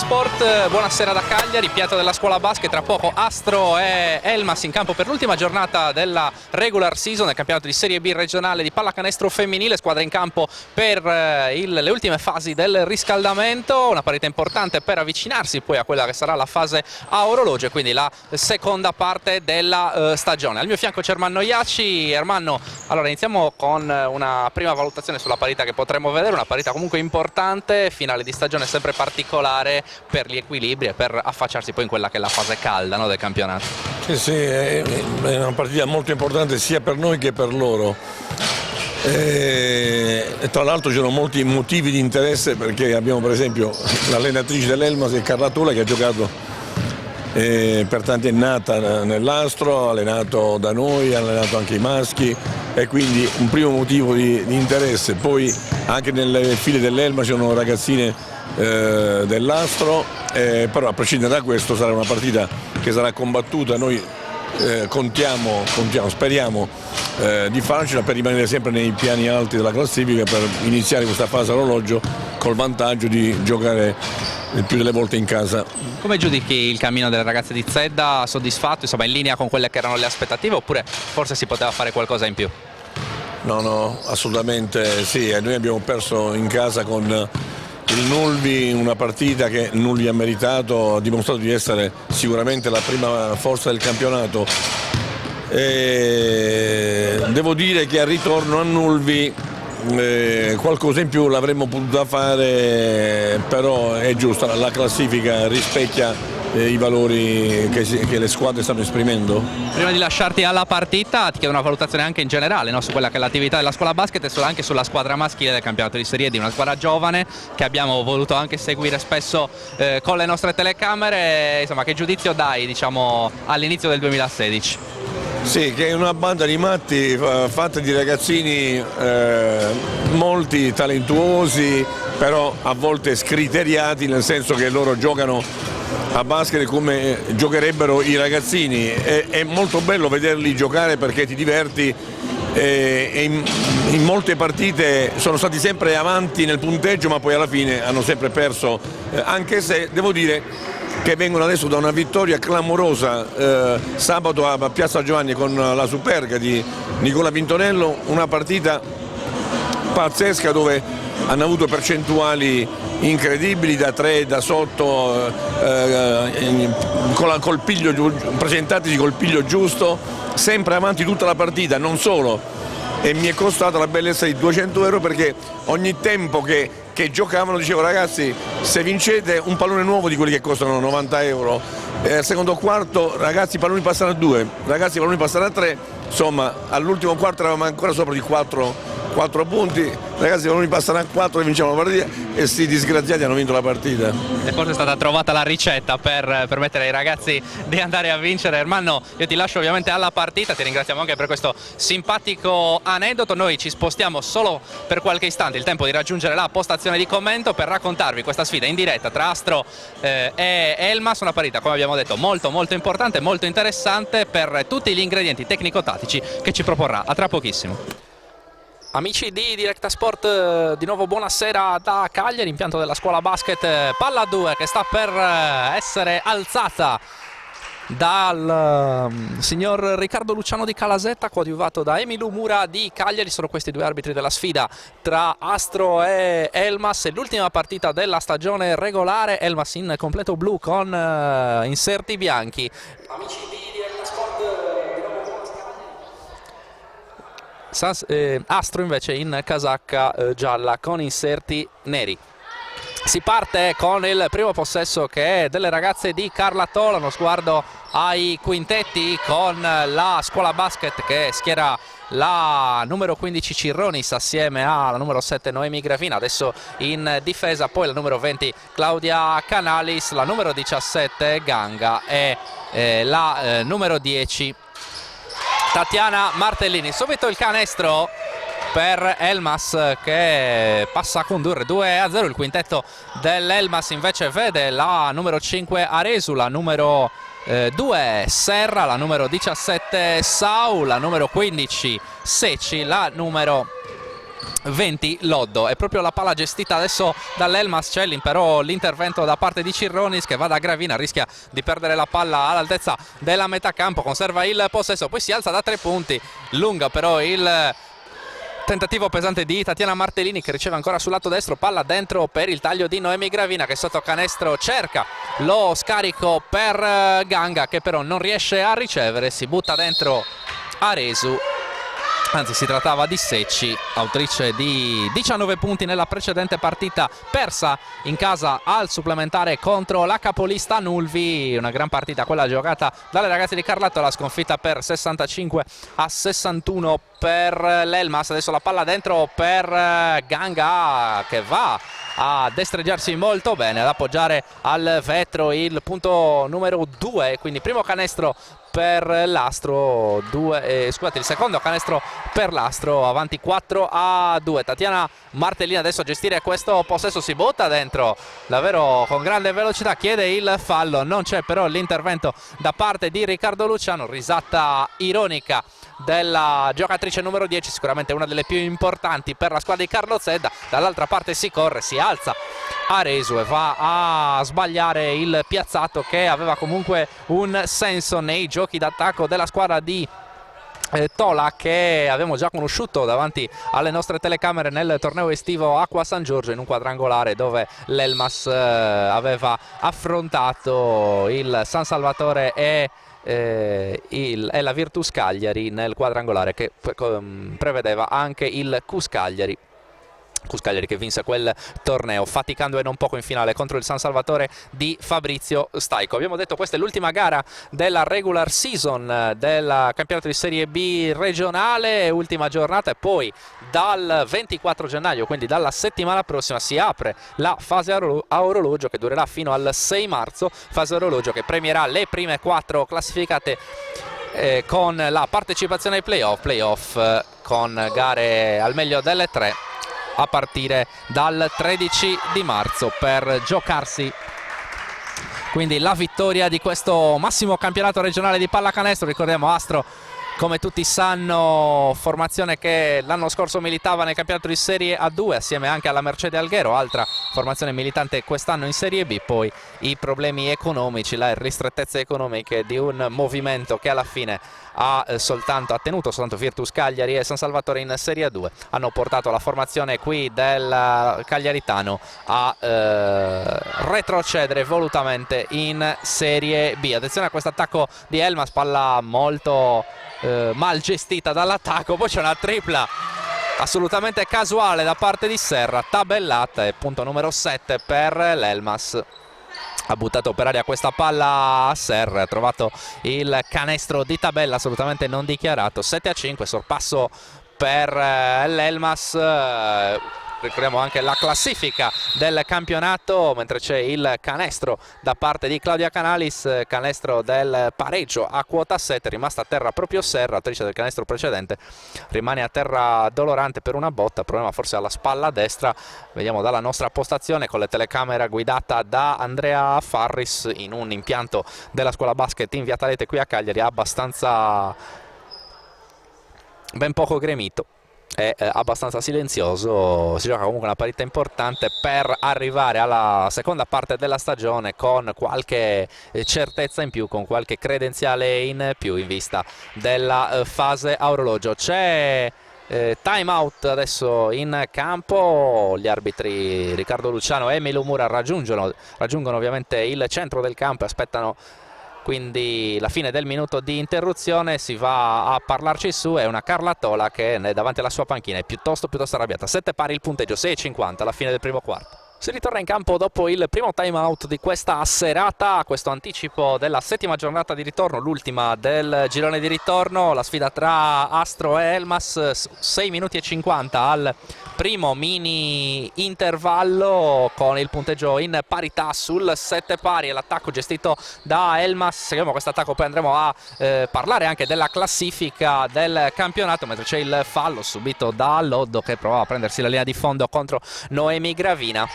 Sport, buonasera da Cagliari, piatto della scuola basket, tra poco Astro e Elmas in campo per l'ultima giornata della regular season del campionato di Serie B regionale di pallacanestro femminile, squadra in campo per le ultime fasi del riscaldamento, una partita importante per avvicinarsi poi a quella che sarà la fase a orologio e quindi la seconda parte della stagione. Al mio fianco c'è Ermanno Iacci. Ermanno, allora iniziamo con una prima valutazione sulla partita che potremo vedere, una partita comunque importante, finale di stagione sempre particolare per gli equilibri e per affacciarsi poi in quella che è la fase calda, no, del campionato. Sì, è una partita molto importante sia per noi che per loro. E tra l'altro c'erano molti motivi di interesse, perché abbiamo per esempio l'allenatrice dell'Elmas e Carla Tola, che ha giocato per tanti anni, è nata nell'Astro, ha allenato da noi, ha allenato anche i maschi, e quindi un primo motivo di interesse. Poi anche nelle file dell'Elmas ci sono ragazzine dell'Astro, però a prescindere da questo sarà una partita che sarà combattuta. Noi speriamo di farcela per rimanere sempre nei piani alti della classifica, per iniziare questa fase all'orologio col vantaggio di giocare il più delle volte in casa. Come giudichi il cammino delle ragazze di Zedda? Soddisfatto, insomma, in linea con quelle che erano le aspettative, oppure forse si poteva fare qualcosa in più? No, assolutamente sì. Noi abbiamo perso in casa con il Nulvi una partita che Nulvi ha meritato, ha dimostrato di essere sicuramente la prima forza del campionato. E devo dire che al ritorno a Nulvi qualcosa in più l'avremmo potuta fare, però è giusta, la classifica rispecchia i valori che le squadre stanno esprimendo. Prima di lasciarti alla partita ti chiedo una valutazione anche in generale, no, su quella che è l'attività della scuola basket e anche sulla squadra maschile del campionato di Serie D, una squadra giovane che abbiamo voluto anche seguire spesso con le nostre telecamere. Insomma, che giudizio dai, diciamo, all'inizio del 2016? Sì, che è una banda di matti fatta di ragazzini molti talentuosi, però a volte scriteriati, nel senso che loro giocano a basket come giocherebbero i ragazzini. È molto bello vederli giocare perché ti diverti, e in molte partite sono stati sempre avanti nel punteggio, ma poi alla fine hanno sempre perso, anche se devo dire che vengono adesso da una vittoria clamorosa sabato a Piazza Giovanni con la Superga di Nicola Pintonello, una partita pazzesca dove hanno avuto percentuali incredibili da tre, da sotto, col piglio, presentatisi col piglio giusto, sempre avanti tutta la partita, non solo, e mi è costata la bellezza di 200 euro, perché ogni tempo che giocavano dicevo: ragazzi, se vincete un pallone nuovo di quelli che costano 90 euro, al secondo quarto ragazzi i palloni passano a 2, ragazzi i palloni passano a 3, insomma all'ultimo quarto eravamo ancora sopra di 4 punti, ragazzi i palloni passano a 4 e vinciamo la partita, e sti disgraziati hanno vinto la partita. E forse è stata trovata la ricetta per permettere ai ragazzi di andare a vincere. Ermanno, io ti lascio ovviamente alla partita, ti ringraziamo anche per questo simpatico aneddoto. Noi ci spostiamo solo per qualche istante, il tempo di raggiungere la postazione di commento, per raccontarvi questa sfida in diretta tra Astro e Elmas, una partita, come abbiamo detto, molto importante, molto interessante per tutti gli ingredienti tecnico-tattici che ci proporrà a tra pochissimo. Amici di Directa Sport, di nuovo buonasera da Cagliari, impianto della scuola basket Palla 2, che sta per essere alzata dal signor Riccardo Luciano di Calasetta, coadiuvato da Emilu Mura di Cagliari. Sono questi due arbitri della sfida tra Astro e Elmas. È l'ultima partita della stagione regolare, Elmas in completo blu con inserti bianchi. Amici di Directa Sport, Astro invece in casacca gialla con inserti neri. Si parte con il primo possesso, che è delle ragazze di Carla Tola, uno sguardo ai quintetti con la scuola basket che schiera la numero 15 Cirronis assieme alla numero 7 Noemi Gravina, adesso in difesa, poi la numero 20 Claudia Canalis, la numero 17 Ganga e la numero 10 Tatiana Martellini. Subito il canestro per Elmas, che passa a condurre 2-0. Il quintetto dell'Elmas invece vede la numero 5 Aresu, la numero 2 Serra, la numero 17 Sau, la numero 15 Secci, la numero 20 Loddo. È proprio la palla gestita adesso dall'Elmas. C'è però l'intervento da parte di Cirronis che va da Gravina, rischia di perdere la palla all'altezza della metà campo, conserva il possesso, poi si alza da 3 punti, lunga però il tentativo pesante di Tatiana Martellini che riceve ancora sul lato destro, palla dentro per il taglio di Noemi Gravina che sotto canestro cerca lo scarico per Ganga che però non riesce a ricevere, si butta dentro Aresu. Anzi, si trattava di Secci, autrice di 19 punti nella precedente partita persa in casa al supplementare contro la capolista Nulvi. Una gran partita quella giocata dalle ragazze di Carlatola, sconfitta per 65-61 per l'Elmas. Adesso la palla dentro per Ganga che va a destreggiarsi molto bene, ad appoggiare al vetro il punto numero 2, quindi primo canestro per l'Astro, scusate, il secondo canestro per l'Astro, avanti 4-2. Tatiana Martellini adesso a gestire questo possesso, si butta dentro davvero con grande velocità, chiede il fallo, non c'è però l'intervento da parte di Riccardo Luciano, risata ironica della giocatrice numero 10, sicuramente una delle più importanti per la squadra di Carlo Zedda. Dall'altra parte si corre, si alza Aresu e va a sbagliare il piazzato che aveva comunque un senso nei giochi d'attacco della squadra di Tola, che abbiamo già conosciuto davanti alle nostre telecamere nel torneo estivo Acqua San Giorgio in un quadrangolare dove l'Elmas aveva affrontato il San Salvatore e la Virtus Cagliari nel quadrangolare che prevedeva anche il Cus Cagliari che vinse quel torneo faticando e non poco in finale contro il San Salvatore di Fabrizio Staico. Abbiamo detto questa è l'ultima gara della regular season del campionato di Serie B regionale, ultima giornata, e poi dal 24 gennaio, quindi dalla settimana prossima, si apre la fase a orologio che durerà fino al 6 marzo, fase a orologio che premierà le prime 4 classificate con la partecipazione ai playoff con gare al meglio delle 3 a partire dal 13 di marzo per giocarsi quindi la vittoria di questo massimo campionato regionale di pallacanestro. Ricordiamo Astro, come tutti sanno, formazione che l'anno scorso militava nel campionato di Serie A2 assieme anche alla Mercede Alghero, altra formazione militante quest'anno in Serie B. Poi i problemi economici, le ristrettezze economiche di un movimento che alla fine ha tenuto soltanto Virtus Cagliari e San Salvatore in Serie A2 hanno portato la formazione qui del Cagliaritano a retrocedere volutamente in Serie B. Attenzione a questo attacco di Elmas, palla molto mal gestita dall'attacco, poi c'è una tripla assolutamente casuale da parte di Serra, tabellata, e punto numero 7 per l'Elmas. Ha buttato per aria questa palla a Serra, ha trovato il canestro di tabella assolutamente non dichiarato. 7-5, sorpasso per l'Elmas. Ricordiamo anche la classifica del campionato, mentre c'è il canestro da parte di Claudia Canalis, canestro del pareggio a quota 7, rimasta a terra proprio Serra, autrice del canestro precedente, rimane a terra dolorante per una botta, problema forse alla spalla destra. Vediamo dalla nostra postazione con le telecamere guidata da Andrea Farris in un impianto della scuola basket in Via Talete qui a Cagliari, abbastanza ben poco gremito. È abbastanza silenzioso, si gioca comunque una partita importante per arrivare alla seconda parte della stagione con qualche certezza in più, con qualche credenziale in più in vista della fase a orologio. C'è time out adesso in campo, gli arbitri Riccardo Luciano e Emilio Mura raggiungono ovviamente il centro del campo e aspettano quindi la fine del minuto di interruzione. Si va a parlarci su, è una Carlatola che davanti alla sua panchina è piuttosto arrabbiata. 7 pari il punteggio, 6,50 alla fine del primo quarto. Si ritorna in campo dopo il primo time out di questa serata, questo anticipo della settima giornata di ritorno, l'ultima del girone di ritorno, la sfida tra Astro e Elmas, 6 minuti e 50 al primo mini intervallo con il punteggio in parità sul 7 pari e l'attacco gestito da Elmas. Seguiamo questo attacco, poi andremo a parlare anche della classifica del campionato, mentre c'è il fallo subito da Loddo che provava a prendersi la linea di fondo contro Noemi Gravina.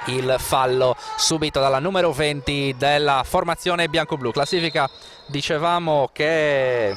Il fallo subito dalla numero 20 della formazione bianco-blu. Classifica, dicevamo che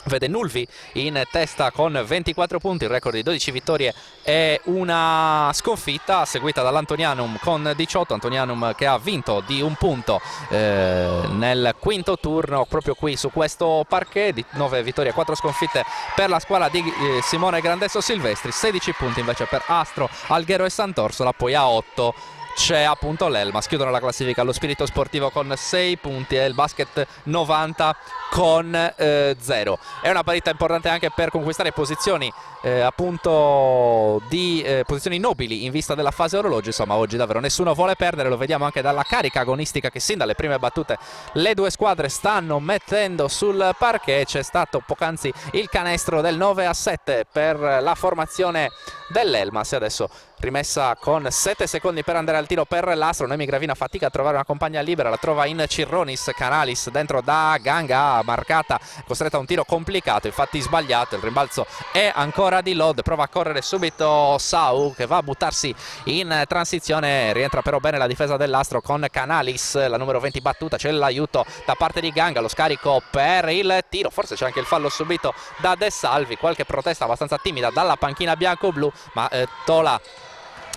vede Nulvi in testa con 24 punti, il record di 12 vittorie e una sconfitta, seguita dall'Antonianum con 18, Antonianum che ha vinto di un punto nel quinto turno proprio qui su questo parquet, 9 vittorie e 4 sconfitte per la squadra di Simone Grandesso Silvestri, 16 punti invece per Astro, Alghero e Sant'Orsola, poi a 8 c'è appunto l'Elmas, chiudono la classifica lo Spirito Sportivo con 6 punti e il Basket 90 con 0. È una partita importante anche per conquistare posizioni appunto di posizioni nobili in vista della fase orologio. Insomma, oggi davvero nessuno vuole perdere, lo vediamo anche dalla carica agonistica che sin dalle prime battute le due squadre stanno mettendo sul parquet. C'è stato poc'anzi il canestro del 9-7 per la formazione dell'Elmas e adesso rimessa con 7 secondi per andare al tiro per l'Astro. Noemi Gravina fatica a trovare una compagna libera, la trova in Cirronis, Canalis dentro da Ganga, marcata, costretta a un tiro complicato, infatti sbagliato, il rimbalzo è ancora di Lod, prova a correre subito Sau che va a buttarsi in transizione, rientra però bene la difesa dell'Astro con Canalis, la numero 20 battuta, c'è l'aiuto da parte di Ganga, lo scarico per il tiro, forse c'è anche il fallo subito da De Salvi, qualche protesta abbastanza timida dalla panchina bianco-blu, ma Tola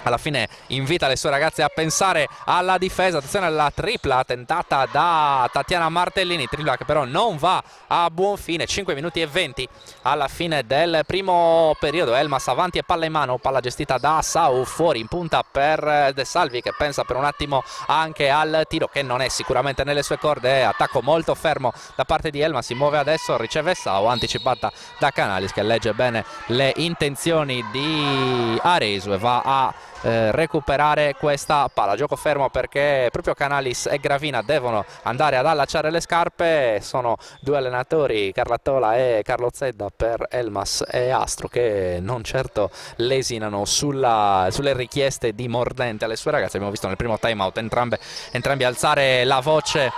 alla fine invita le sue ragazze a pensare alla difesa. Attenzione alla tripla tentata da Tatiana Martellini, tripla che però non va a buon fine. 5 minuti e 20 alla fine del primo periodo. Elmas avanti e palla in mano, palla gestita da Sau, fuori in punta per De Salvi che pensa per un attimo anche al tiro che non è sicuramente nelle sue corde. Attacco molto fermo da parte di Elmas, si muove adesso, riceve Sau, anticipata da Canalis che legge bene le intenzioni di Aresu e va a recuperare questa palla. Gioco fermo perché proprio Canalis e Gravina devono andare ad allacciare le scarpe. Sono due allenatori, Carla Tola e Carlo Zedda, per Elmas e Astro, che non certo lesinano sulle richieste di mordente alle sue ragazze. Abbiamo visto nel primo time out entrambi alzare la voce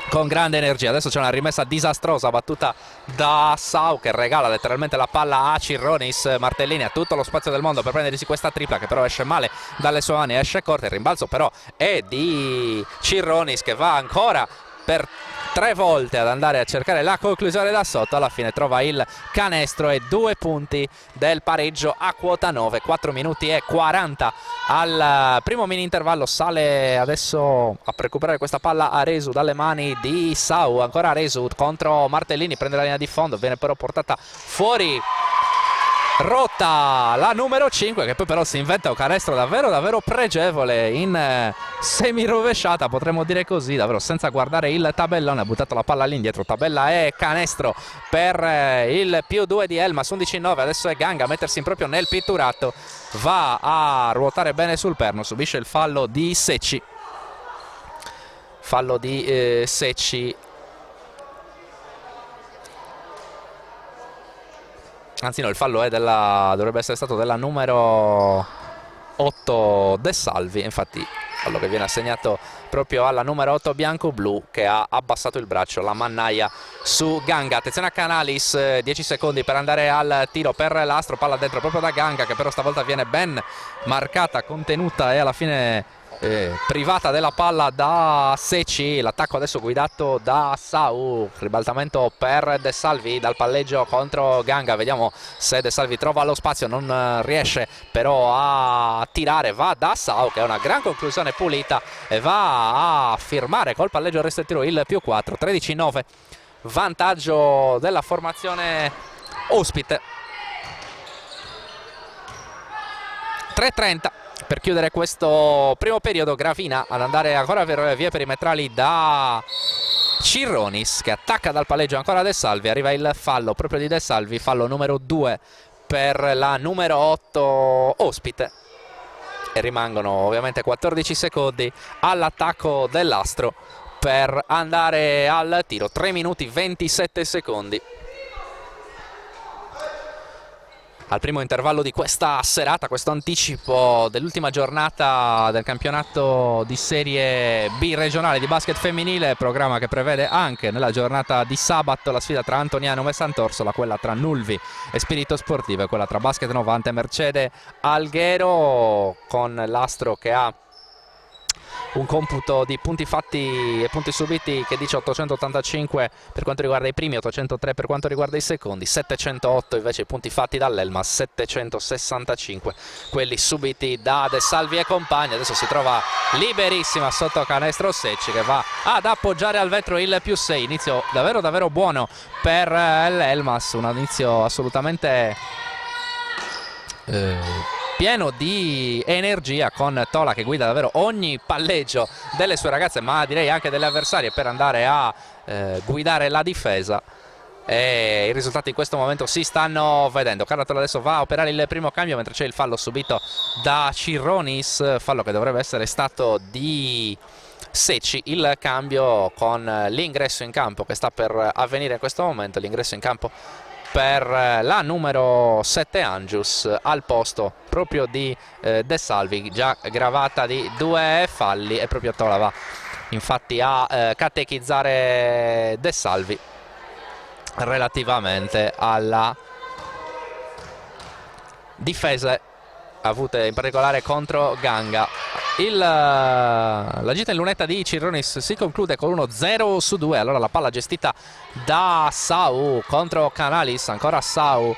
con grande energia. Adesso c'è una rimessa disastrosa battuta da Sau che regala letteralmente la palla a Cirronis. Martellini ha tutto lo spazio del mondo per prendersi questa tripla che però esce male dalle sue mani, esce corta. Il rimbalzo però è di Cirronis che va ancora per 3 volte ad andare a cercare la conclusione da sotto, alla fine trova il canestro e 2 punti del pareggio a quota 9. 4 minuti e 40 al primo mini intervallo. Sale adesso a recuperare questa palla Aresu dalle mani di Sau, ancora Aresu contro Martellini, prende la linea di fondo, viene però portata fuori, rotta la numero 5 che poi però si inventa un canestro davvero pregevole in semirovesciata, potremmo dire così, davvero senza guardare il tabellone, ha buttato la palla all'indietro, tabella e canestro per il +2 di Elmas. 11-9, adesso è Ganga a mettersi in proprio nel pitturato, va a ruotare bene sul perno, subisce il fallo di Secci, anzi no, il fallo è dovrebbe essere stato della numero 8 De Salvi, infatti fallo che viene assegnato proprio alla numero 8 bianco-blu che ha abbassato il braccio, la mannaia su Ganga. Attenzione a Canalis, 10 secondi per andare al tiro per l'Astro, palla dentro proprio da Ganga che però stavolta viene ben marcata, contenuta e alla fine privata della palla da Secci. L'attacco adesso guidato da Sau, ribaltamento per De Salvi dal palleggio contro Ganga, vediamo se De Salvi trova lo spazio, non riesce però a tirare, va da Sau che è una gran conclusione pulita e va a firmare col palleggio resto del tiro il +4. 13-9, vantaggio della formazione ospite. 3:30 per chiudere questo primo periodo. Gravina ad andare ancora per vie perimetrali da Cirronis che attacca dal palleggio ancora De Salvi, arriva il fallo proprio di De Salvi, fallo numero 2 per la numero 8 ospite e rimangono ovviamente 14 secondi all'attacco dell'Astro per andare al tiro. 3 minuti 27 secondi al primo intervallo di questa serata, questo anticipo dell'ultima giornata del campionato di Serie B regionale di basket femminile, programma che prevede anche nella giornata di sabato la sfida tra Antonianum e Sant'Orsola, quella tra Nulvi e Spirito Sportivo e quella tra Basket 90 e Mercede Alghero, con l'Astro che ha un computo di punti fatti e punti subiti che dice 885 per quanto riguarda i primi, 803 per quanto riguarda i secondi, 708 invece i punti fatti dall'Elmas, 765 quelli subiti da De Salvi e compagni. Adesso si trova liberissima sotto canestro Secci, che va ad appoggiare al vetro il +6. Inizio davvero buono per l'Elmas, un inizio assolutamente pieno di energia, con Tola che guida davvero ogni palleggio delle sue ragazze, ma direi anche delle avversarie, per andare a guidare la difesa. E i risultati in questo momento si stanno vedendo. Carlatola adesso va a operare il primo cambio, mentre c'è il fallo subito da Cirronis, fallo che dovrebbe essere stato di Secci. Il cambio con l'ingresso in campo che sta per avvenire in questo momento, l'ingresso in campo per la numero 7 Angius al posto proprio di De Salvi, già gravata di 2 falli, e proprio Tola va infatti a catechizzare De Salvi relativamente alla difese avute in particolare contro Ganga. La gita in lunetta di Cirronis si conclude con 1-0/2. Allora la palla gestita da Sau contro Canalis, ancora Sau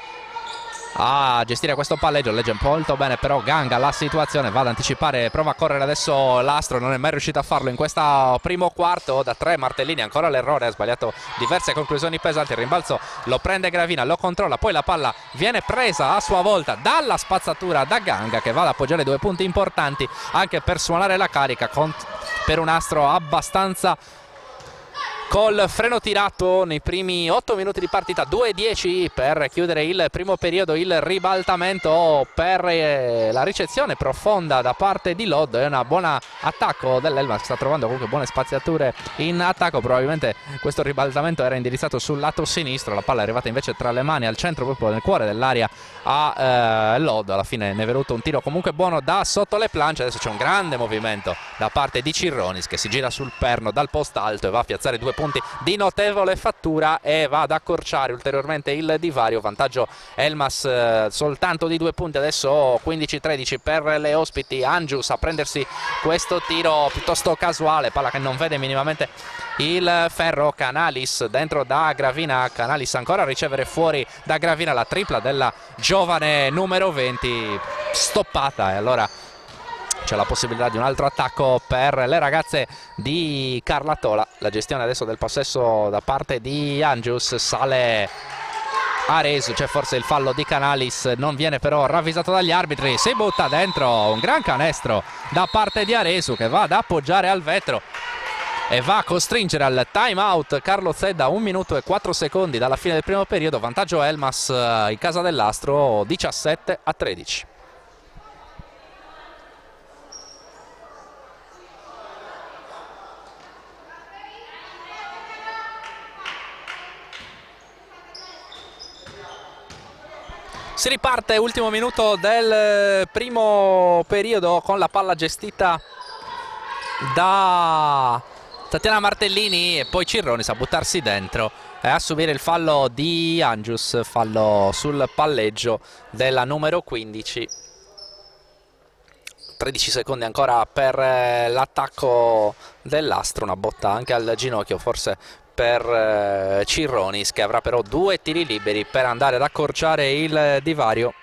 a gestire questo palleggio, legge molto bene però Ganga la situazione, va ad anticipare, prova a correre adesso Lastro, non è mai riuscito a farlo in questo primo quarto. Da 3 Martellini, ancora l'errore, ha sbagliato diverse conclusioni pesanti. Il rimbalzo lo prende Gravina, lo controlla, poi la palla viene presa a sua volta dalla spazzatura da Ganga, che va ad appoggiare 2 punti importanti anche per suonare la carica per un Astro abbastanza col freno tirato nei primi 8 minuti di partita. 2-10 per chiudere il primo periodo. Il ribaltamento per la ricezione profonda da parte di Lod. È un buon attacco dell'Elmas, sta trovando comunque buone spaziature in attacco. Probabilmente questo ribaltamento era indirizzato sul lato sinistro, la palla è arrivata invece tra le mani al centro, proprio nel cuore dell'area a Lod. Alla fine ne è venuto un tiro comunque buono da sotto le planche. Adesso c'è un grande movimento da parte di Cirronis, che si gira sul perno dal post alto e va a piazzare 2 punti di notevole fattura e va ad accorciare ulteriormente il divario. Vantaggio Elmas soltanto di 2 punti, adesso 15-13 per le ospiti. Angius a prendersi questo tiro piuttosto casuale, palla che non vede minimamente il ferro. Canalis dentro da Gravina, Canalis ancora a ricevere fuori da Gravina, la tripla della giovane numero 20 stoppata, e allora c'è la possibilità di un altro attacco per le ragazze di Carlatola. La gestione adesso del possesso da parte di Angius, sale Aresu, c'è forse il fallo di Canalis, non viene però ravvisato dagli arbitri, si butta dentro un gran canestro da parte di Aresu, che va ad appoggiare al vetro e va a costringere al time out Carlo Zedda. 1 minuto e 4 secondi dalla fine del primo periodo, vantaggio Elmas in casa dell'Astro 17-13. Si riparte, ultimo minuto del primo periodo, con la palla gestita da Tatiana Martellini e poi Cirronis a buttarsi dentro e a subire il fallo di Angius, fallo sul palleggio della numero 15. 13 secondi ancora per l'attacco dell'Astro, una botta anche al ginocchio forse per Cirronis, che avrà però 2 tiri liberi per andare ad accorciare il divario.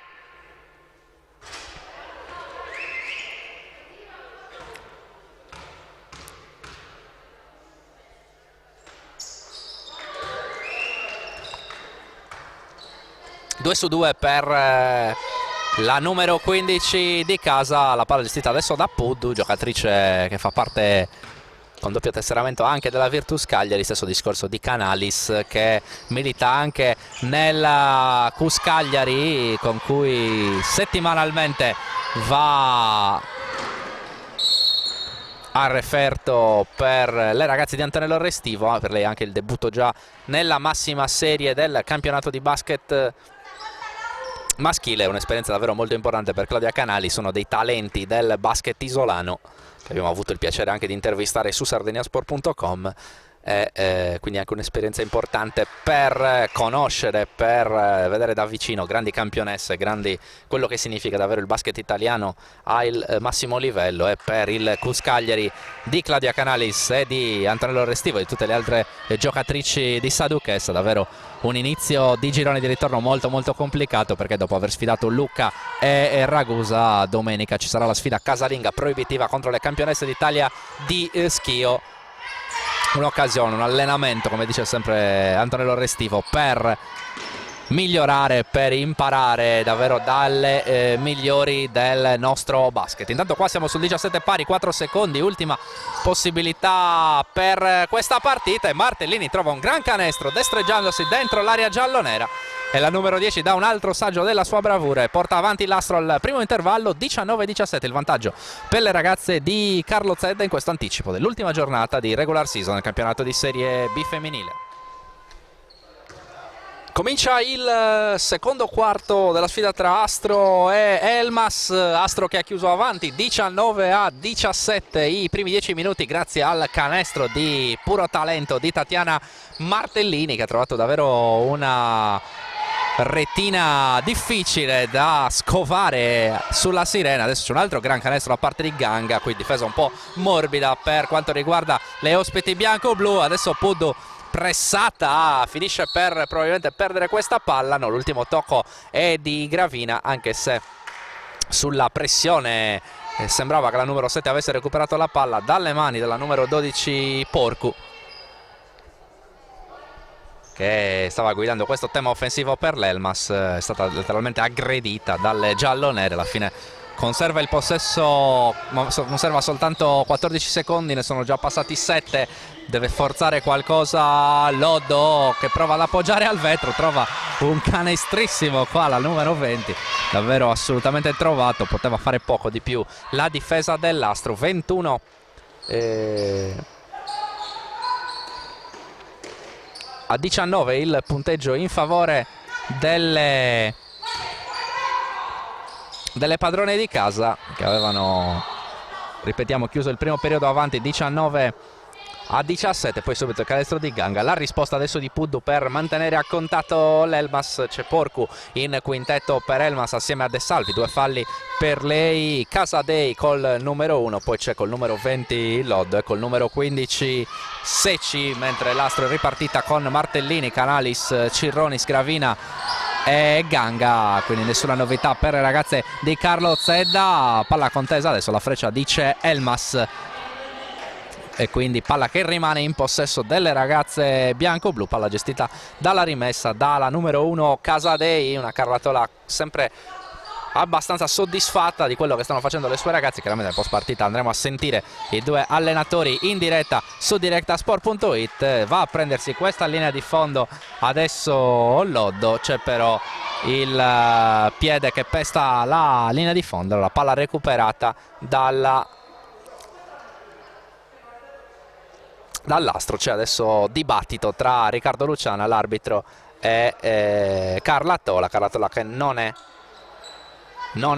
Due su 2 per la numero 15 di casa. La palla gestita adesso da Puddu, giocatrice che fa parte con doppio tesseramento anche della Virtus Cagliari. Stesso discorso di Canalis, che milita anche nella Cus Cagliari, con cui settimanalmente va a referto per le ragazze di Antonello Restivo. Per lei anche il debutto già nella massima serie del campionato di basket maschile, un'esperienza davvero molto importante per Claudia Canali. Sono dei talenti del basket isolano che abbiamo avuto il piacere anche di intervistare su sardiniasport.com, quindi anche un'esperienza importante per conoscere, per vedere da vicino grandi campionesse, quello che significa davvero il basket italiano al massimo livello, e per il Cus Cagliari di Claudia Canalis e di Antonello Restivo e di tutte le altre giocatrici di Saduchessa. Davvero un inizio di girone di ritorno molto molto complicato, perché dopo aver sfidato Lucca e Ragusa, domenica ci sarà la sfida casalinga proibitiva contro le campionesse d'Italia di schio. Un'occasione, un allenamento, come dice sempre Antonello Restivo, per migliorare, per imparare davvero dalle migliori del nostro basket. Intanto qua siamo sul 17 pari, 4 secondi, ultima possibilità per questa partita, e Martellini trova un gran canestro destreggiandosi dentro l'area giallonera, e la numero 10 dà un altro saggio della sua bravura e porta avanti l'Astro al primo intervallo. 19-17 il vantaggio per le ragazze di Carlo Zedda in questo anticipo dell'ultima giornata di regular season nel campionato di Serie B femminile. Comincia il secondo quarto della sfida tra Astro e Elmas. Astro che ha chiuso avanti 19-17 i primi 10 minuti grazie al canestro di puro talento di Tatiana Martellini, che ha trovato davvero una rettina difficile da scovare sulla sirena. Adesso c'è un altro gran canestro da parte di Ganga, qui difesa un po' morbida per quanto riguarda le ospiti bianco-blu. Adesso Puddu pressata, finisce per probabilmente perdere questa palla. No, l'ultimo tocco è di Gravina, anche se sulla pressione sembrava che la numero 7 avesse recuperato la palla dalle mani della numero 12 Porcu, che stava guidando questo tema offensivo per l'Elmas. È stata letteralmente aggredita dalle giallonere. Alla fine conserva il possesso, conserva soltanto 14 secondi, ne sono già passati 7. Deve forzare qualcosa Loddo, che prova ad appoggiare al vetro, trova un canestrissimo qua la numero 20, davvero assolutamente trovato. Poteva fare poco di più la difesa dell'Astro. 21 a 19 il punteggio in favore delle padrone di casa, che avevano, ripetiamo, chiuso il primo periodo avanti 19-17. Poi subito il canestro di Ganga. La risposta adesso di Puddu per mantenere a contatto l'Elmas. C'è Porcu in quintetto per Elmas assieme a De Salvi, 2 falli per lei. Casadei col numero 1, poi c'è col numero 20 Lod e col numero 15 Secci, mentre l'Astro è ripartita con Martellini, Canalis, Cirronis, Gravina e Ganga, quindi nessuna novità per le ragazze di Carlo Zedda. Palla contesa, adesso la freccia dice Elmas, e quindi palla che rimane in possesso delle ragazze bianco-blu. Palla gestita dalla rimessa dalla numero 1 Casadei, una Carlatola sempre abbastanza soddisfatta di quello che stanno facendo le sue ragazze. Chiaramente nel post partita andremo a sentire i due allenatori in diretta su directasport.it. Va a prendersi questa linea di fondo adesso Loddo, c'è però il piede che pesta la linea di fondo. La palla recuperata dall'Astro. C'è adesso dibattito tra Riccardo Luciana, l'arbitro, e Carlatola che non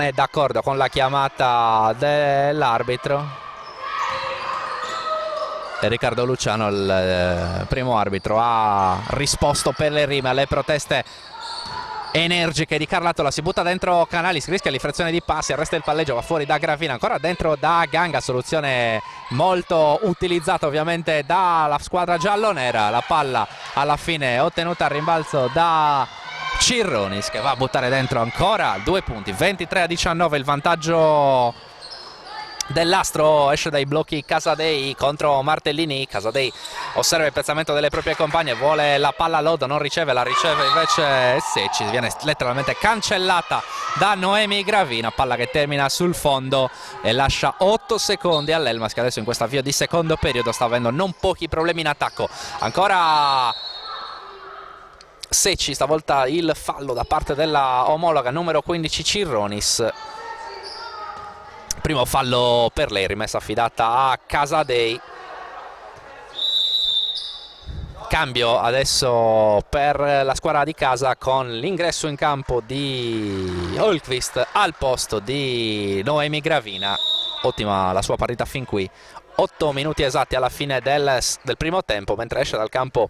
è d'accordo con la chiamata dell'arbitro. Riccardo Luciano, il primo arbitro, ha risposto per le rime alle proteste energiche di Carlatola. Si butta dentro Canalis, rischia l'infrazione di passi, arresta il palleggio, va fuori da Gravina, ancora dentro da Ganga, soluzione molto utilizzata ovviamente dalla squadra giallonera. La palla alla fine ottenuta al rimbalzo da Cirronis, che va a buttare dentro ancora 2 punti. 23-19 il vantaggio dell'Astro. Esce dai blocchi Casadei contro Martellini. Casadei osserva il piazzamento delle proprie compagne, vuole la palla Loddo, non riceve, la riceve invece Secci, viene letteralmente cancellata da Noemi Gravina. Palla che termina sul fondo e lascia 8 secondi all'Elmas, che adesso in questo avvio di secondo periodo sta avendo non pochi problemi in attacco. Ancora Secci, stavolta il fallo da parte della omologa numero 15 Cirronis. Primo fallo per lei, rimessa affidata a Casadei. Cambio adesso per la squadra di casa, con l'ingresso in campo di Holmqvist al posto di Noemi Gravina. Ottima la sua partita fin qui. 8 minuti esatti alla fine del primo tempo, mentre esce dal campo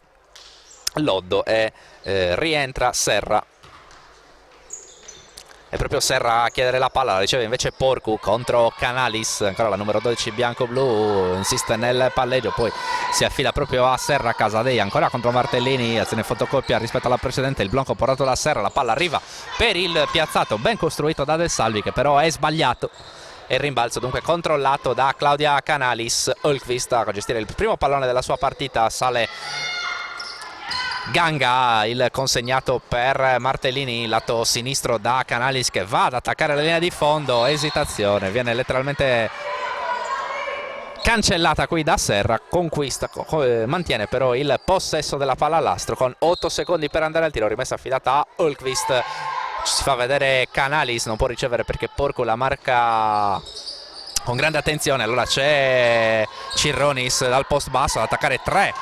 Loddo e rientra Serra. È proprio Serra a chiedere la palla, la riceve invece Porcu contro Canalis, ancora la numero 12 bianco-blu, insiste nel palleggio, poi si affida proprio a Serra. Casadei ancora contro Martellini, azione fotocopia rispetto alla precedente, il blocco portato da Serra, la palla arriva per il piazzato ben costruito da Del Salvi, che però è sbagliato. E il rimbalzo dunque controllato da Claudia Canalis. Hultqvist a gestire il primo pallone della sua partita, sale Ganga, il consegnato per Martellini, lato sinistro da Canalis che va ad attaccare la linea di fondo, esitazione, viene letteralmente cancellata qui da Serra, conquista, mantiene però il possesso della palla all'astro con 8 secondi per andare al tiro, rimessa affidata a Hultqvist. Ci si fa vedere Canalis, non può ricevere perché Porcu la marca con grande attenzione, allora c'è Cirronis dal post basso ad attaccare 3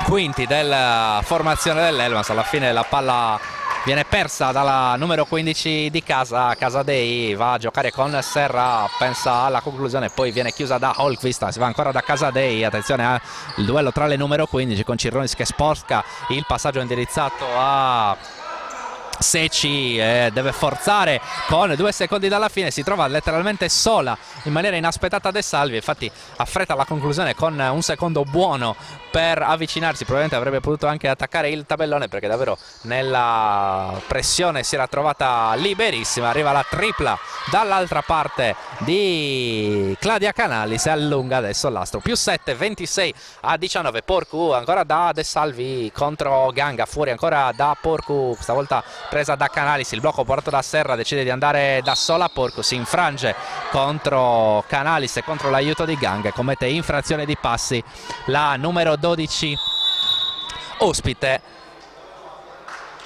quinti della formazione dell'Elmas. Alla fine la palla viene persa dalla numero 15 di casa, Casadei va a giocare con Serra, pensa alla conclusione, poi viene chiusa da Hultqvist, si va ancora da Casadei, attenzione al duello tra le numero 15 con Cirronis che sporca il passaggio indirizzato a Secci, deve forzare con 2 secondi dalla fine, si trova letteralmente sola in maniera inaspettata De Salvi, infatti affretta la conclusione con un secondo buono per avvicinarsi, probabilmente avrebbe potuto anche attaccare il tabellone perché davvero nella pressione si era trovata liberissima. Arriva la tripla dall'altra parte di Claudia Canalis e allunga adesso l'astro, più 7, 26-19. Porcu ancora da De Salvi contro Ganga, fuori ancora da Porcu, stavolta presa da Canalis, il blocco portato da Serra, decide di andare da sola. Porcu si infrange contro Canalis e contro l'aiuto di Ganga e commette infrazione di passi la numero 12 ospite.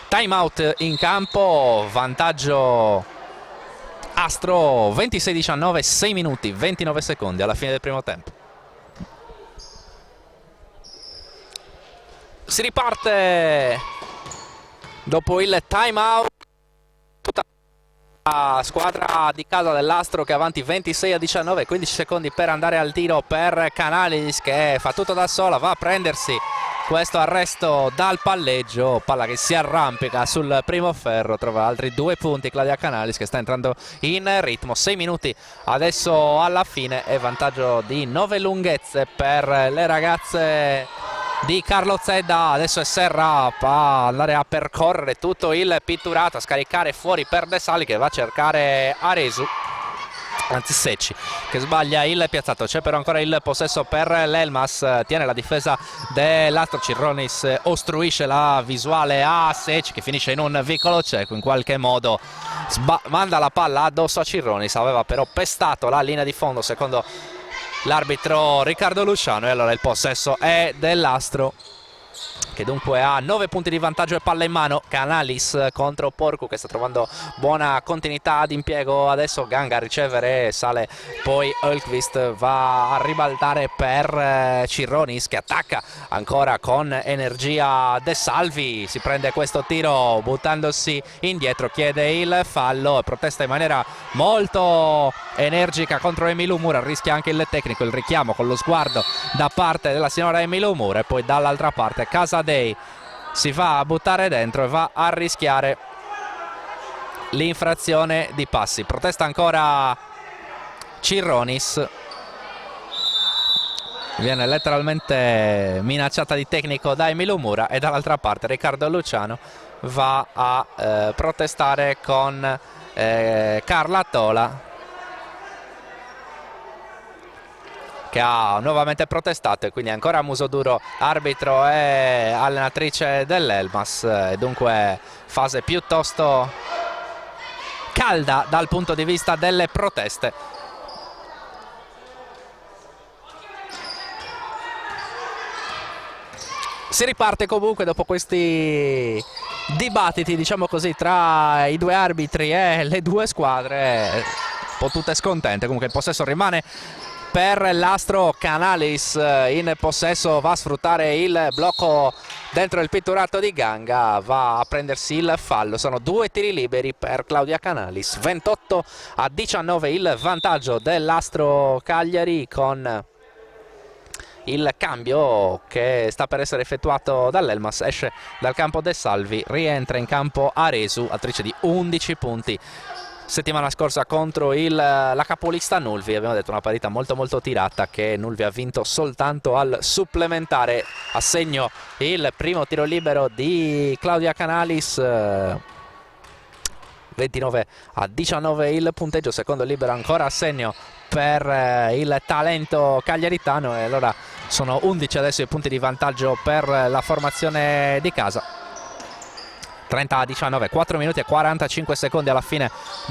Time out in campo, vantaggio astro 26-19, 6 minuti 29 secondi alla fine del primo tempo. Si riparte dopo il time out, tutta la squadra di casa dell'Astro che è avanti 26-19, 15 secondi per andare al tiro per Canalis che fa tutto da sola, va a prendersi questo arresto dal palleggio, palla che si arrampica sul primo ferro, trova altri 2 punti Claudia Canalis che sta entrando in ritmo. 6 minuti adesso alla fine e vantaggio di 9 lunghezze per le ragazze di Carlo Zedda. Adesso è Serra a andare a percorrere tutto il pitturato, a scaricare fuori per De Salvi che va a cercare Aresu, anzi Secci che sbaglia il piazzato. C'è però ancora il possesso per l'Elmas, tiene la difesa dell'Astro. Cirronis ostruisce la visuale a Secci che finisce in un vicolo cieco, in qualche modo manda la palla addosso a Cirronis, aveva però pestato la linea di fondo secondo l'arbitro Riccardo Luciano, e allora il possesso è dell'Astro che dunque ha 9 punti di vantaggio e palla in mano. Canalis contro Porcu che sta trovando buona continuità d'impiego. Adesso Ganga a ricevere, sale poi Hultqvist, va a ribaltare per Cirronis che attacca ancora con energia De Salvi, si prende questo tiro buttandosi indietro, chiede il fallo e protesta in maniera molto energica contro Emilu Mura, rischia anche il tecnico, il richiamo con lo sguardo da parte della signora Emilu Mura e poi dall'altra parte Casadei si va a buttare dentro e va a rischiare l'infrazione di passi. Protesta ancora Cirronis, viene letteralmente minacciata di tecnico da Emilu Mura e dall'altra parte Riccardo Luciano va a protestare con Carla Tola che ha nuovamente protestato e quindi ancora a muso duro arbitro e allenatrice dell'Elmas, e dunque fase piuttosto calda dal punto di vista delle proteste. Si riparte comunque dopo questi dibattiti, diciamo così, tra i due arbitri e le due squadre, un po' tutte scontente. Comunque il possesso rimane per l'Astro. Canalis in possesso va a sfruttare il blocco dentro il pitturato di Ganga, va a prendersi il fallo. Sono 2 tiri liberi per Claudia Canalis. 28-19 il vantaggio dell'Astro Cagliari con il cambio che sta per essere effettuato dall'Elmas. Esce dal campo De Salvi, rientra in campo Aresu, attrice di 11 punti settimana scorsa contro la capolista Nulvi. Abbiamo detto una partita molto tirata che Nulvi ha vinto soltanto al supplementare. A segno il primo tiro libero di Claudia Canalis, 29-19 il punteggio, secondo libero ancora a segno per il talento cagliaritano, e allora sono 11 adesso i punti di vantaggio per la formazione di casa. 30-19, 4 minuti e 45 secondi alla fine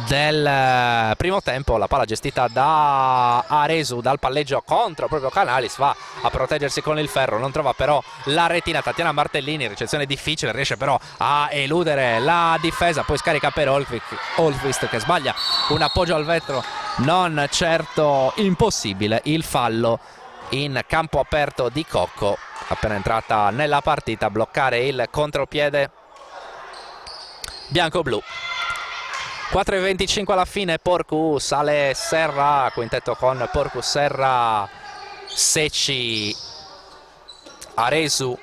del primo tempo. La palla gestita da Aresu, dal palleggio contro proprio Canalis, va a proteggersi con il ferro, non trova però la retina Tatiana Martellini, ricezione difficile, riesce però a eludere la difesa, poi scarica per Holmqvist che sbaglia un appoggio al vetro non certo impossibile. Il fallo in campo aperto di Cocco, appena entrata nella partita, a bloccare il contropiede bianco-blu. 4,25 alla fine. Porcu, Sale, Serra, quintetto con Porcu, Serra, Secci, Aresu.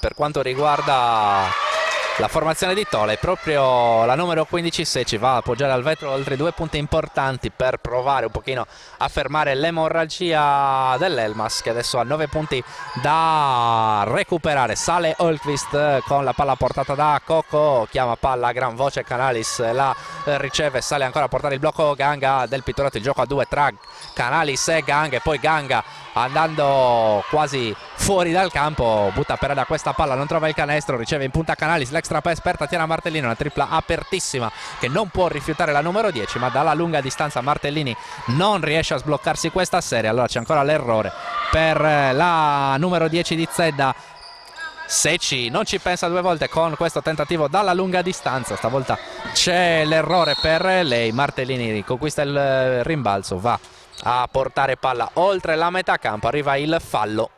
Per quanto riguarda la formazione di Tole, proprio la numero 15 Secci va a appoggiare al vetro altri 2 punti importanti per provare un pochino a fermare l'emorragia dell'Elmas, che adesso ha 9 punti da recuperare. Sale Holmqvist con la palla portata da Cocco, chiama palla a gran voce Canalis, la riceve, sale ancora a portare il blocco Ganga del Pittoretto, il gioco a 2 tra Canalis e Ganga, e poi Ganga andando quasi fuori dal campo butta per aria questa palla, non trova il canestro, riceve in punta Canalis, l'extra pass per Tatiana Martellini, una tripla apertissima che non può rifiutare la numero 10, ma dalla lunga distanza Martellini non riesce a sbloccarsi questa serie. Allora c'è ancora l'errore per la numero 10 di Zedda. Secci non ci pensa 2 volte con questo tentativo dalla lunga distanza, stavolta c'è l'errore per lei. Martellini conquista il rimbalzo, va a portare palla oltre la metà campo, arriva il fallo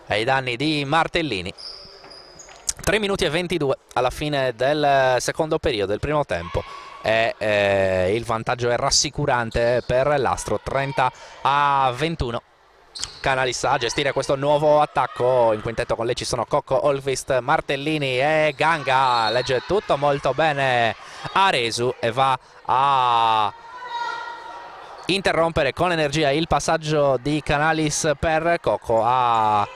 ai danni di Martellini. 3 minuti e 22 alla fine del secondo periodo, del primo tempo, e il vantaggio è rassicurante per l'Astro, 30-21. Canalis a gestire questo nuovo attacco. In quintetto con lei ci sono Cocco, Holmqvist, Martellini e Ganga. Legge tutto molto bene Aresu e va a interrompere con energia il passaggio di Canalis per Cocco. Ha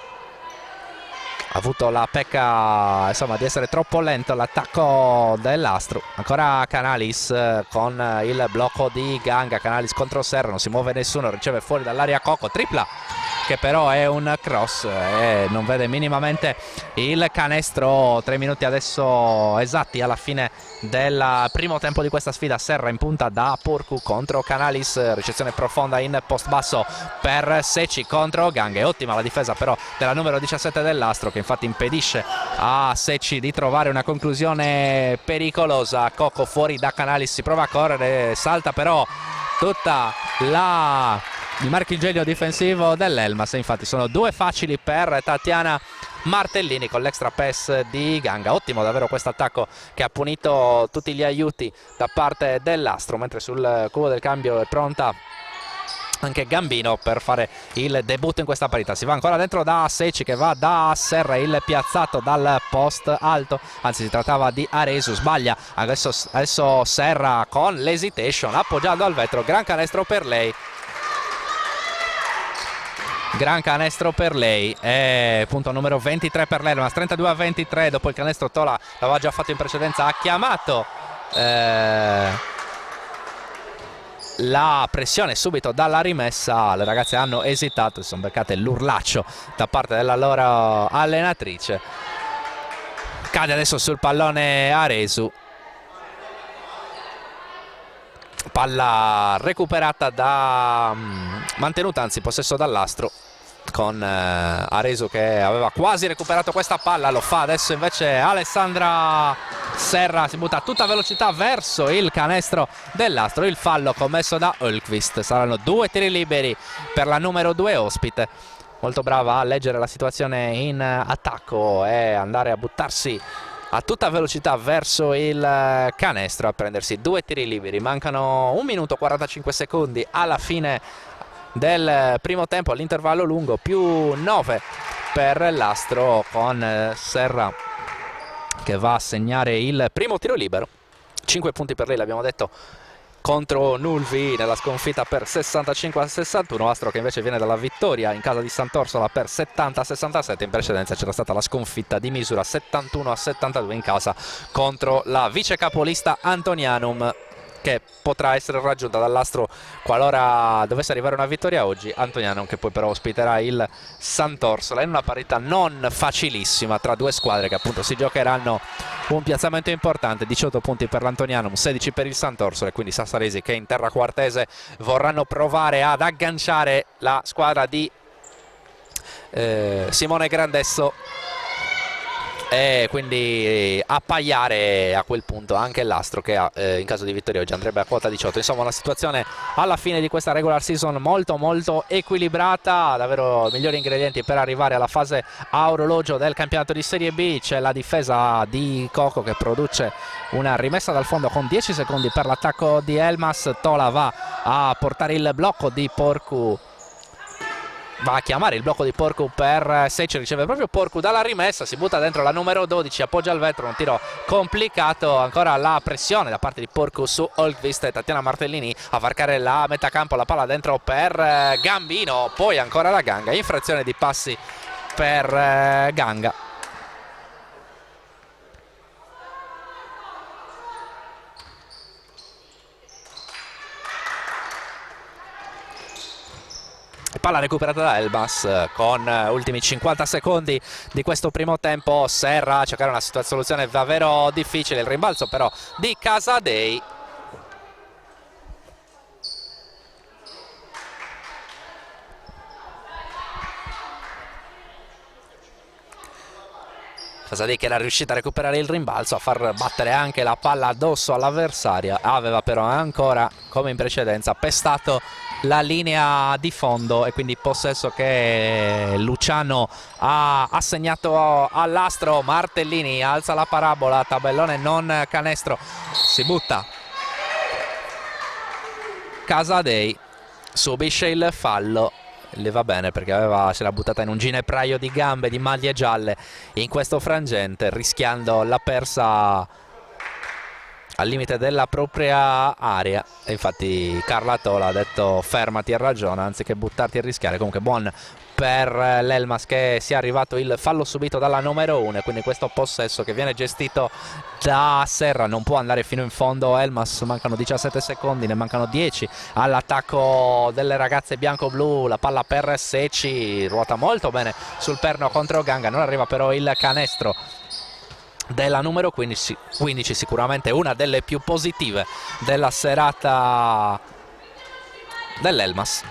avuto la pecca, insomma, di essere troppo lento l'attacco dell'Astro. Ancora Canalis con il blocco di Ganga. Canalis contro Serra, non si muove nessuno, riceve fuori dall'area Cocco, tripla che però è un cross e non vede minimamente il canestro. 3 minuti adesso esatti alla fine del primo tempo di questa sfida. Serra in punta da Porcu contro Canalis, ricezione profonda in post basso per Secci contro Ganga. È ottima la difesa però della numero 17 dell'Astro, che infatti impedisce a Secci di trovare una conclusione pericolosa. Cocco fuori da Canalis, si prova a correre, salta però tutta il marchingegno difensivo dell'Elmas. Infatti sono 2 facili per Tatiana Martellini con l'extra pass di Ganga. Ottimo davvero questo attacco che ha punito tutti gli aiuti da parte dell'Astro, mentre sul cubo del cambio è pronta anche Gambino per fare il debutto in questa partita. Si va ancora dentro da Secci che va da Serra, il piazzato dal post alto, anzi si trattava di Aresu, sbaglia adesso Serra con l'hesitation appoggiando al vetro. Gran canestro per lei, gran canestro per lei, è punto numero 23 per lei, ma 32-23. Dopo il canestro Tola l'aveva già fatto in precedenza, ha chiamato la pressione subito dalla rimessa. Le ragazze hanno esitato, si sono beccate l'urlaccio da parte della loro allenatrice. Cade adesso sul pallone Aresu, palla recuperata mantenuta anzi possesso dall'Astro, con Aresu che aveva quasi recuperato questa palla. Lo fa adesso invece Alessandra Serra, si butta a tutta velocità verso il canestro dell'Astro. Il fallo commesso da Holmqvist. Saranno 2 tiri liberi per la numero 2 ospite, molto brava a leggere la situazione in attacco e andare a buttarsi a tutta velocità verso il canestro a prendersi 2 tiri liberi. Mancano 1 minuto 45 secondi alla fine del primo tempo, all'intervallo lungo, più 9 per l'Astro, con Serra che va a segnare il primo tiro libero. 5 punti per lei, l'abbiamo detto, contro Nulvi nella sconfitta per 65-61. Astro che invece viene dalla vittoria in casa di Sant'Orsola per 70-67. In precedenza c'era stata la sconfitta di misura 71-72 in casa contro la vice capolista Antonianum, che potrà essere raggiunta dall'Astro qualora dovesse arrivare una vittoria oggi. Antonianum che poi però ospiterà il Sant'Orsola in una parità non facilissima tra due squadre che appunto si giocheranno un piazzamento importante. 18 punti per l'Antonianum, 16 per il Sant'Orsola, e quindi sassaresi che in terra quartese vorranno provare ad agganciare la squadra di Simone Grandesso e quindi appaiare a quel punto anche l'Astro, che in caso di vittoria oggi andrebbe a quota 18. Insomma, una situazione alla fine di questa regular season molto molto equilibrata, davvero migliori ingredienti per arrivare alla fase a orologio del campionato di Serie B. C'è la difesa di Coco che produce una rimessa dal fondo con 10 secondi per l'attacco di Elmas. Tola va a portare il blocco di Porcu, va a chiamare il blocco di Porcu per Secci, riceve proprio Porcu dalla rimessa, si butta dentro la numero 12, appoggia al vetro, un tiro complicato, ancora la pressione da parte di Porcu su Holmqvist e Tatiana Martellini a varcare la metà campo, la palla dentro per Gambino, poi ancora la Ganga, infrazione di passi per Ganga. Palla recuperata da Elmas con ultimi 50 secondi di questo primo tempo. Serra a cercare una soluzione davvero difficile, il rimbalzo però di Casadei. Casadei che era riuscita a recuperare il rimbalzo, a far battere anche la palla addosso all'avversaria, aveva però ancora, come in precedenza, pestato la linea di fondo, e quindi possesso che Luciano ha assegnato all'Astro. Martellini alza la parabola, tabellone non canestro, si butta Casadei, subisce il fallo, le va bene perché si era buttata in un ginepraio di gambe, di maglie gialle in questo frangente, rischiando la persa al limite della propria area, e infatti Carla Tola ha detto fermati e ragiona anziché buttarti a rischiare. Comunque buon per l'Elmas, che sia arrivato il fallo subito dalla numero 1, e quindi questo possesso che viene gestito da Serra non può andare fino in fondo. Elmas, mancano 17 secondi, ne mancano 10 all'attacco delle ragazze bianco-blu, la palla per Secci, ruota molto bene sul perno contro Ganga, non arriva però il canestro della numero 15, sicuramente una delle più positive della serata dell'Elmas.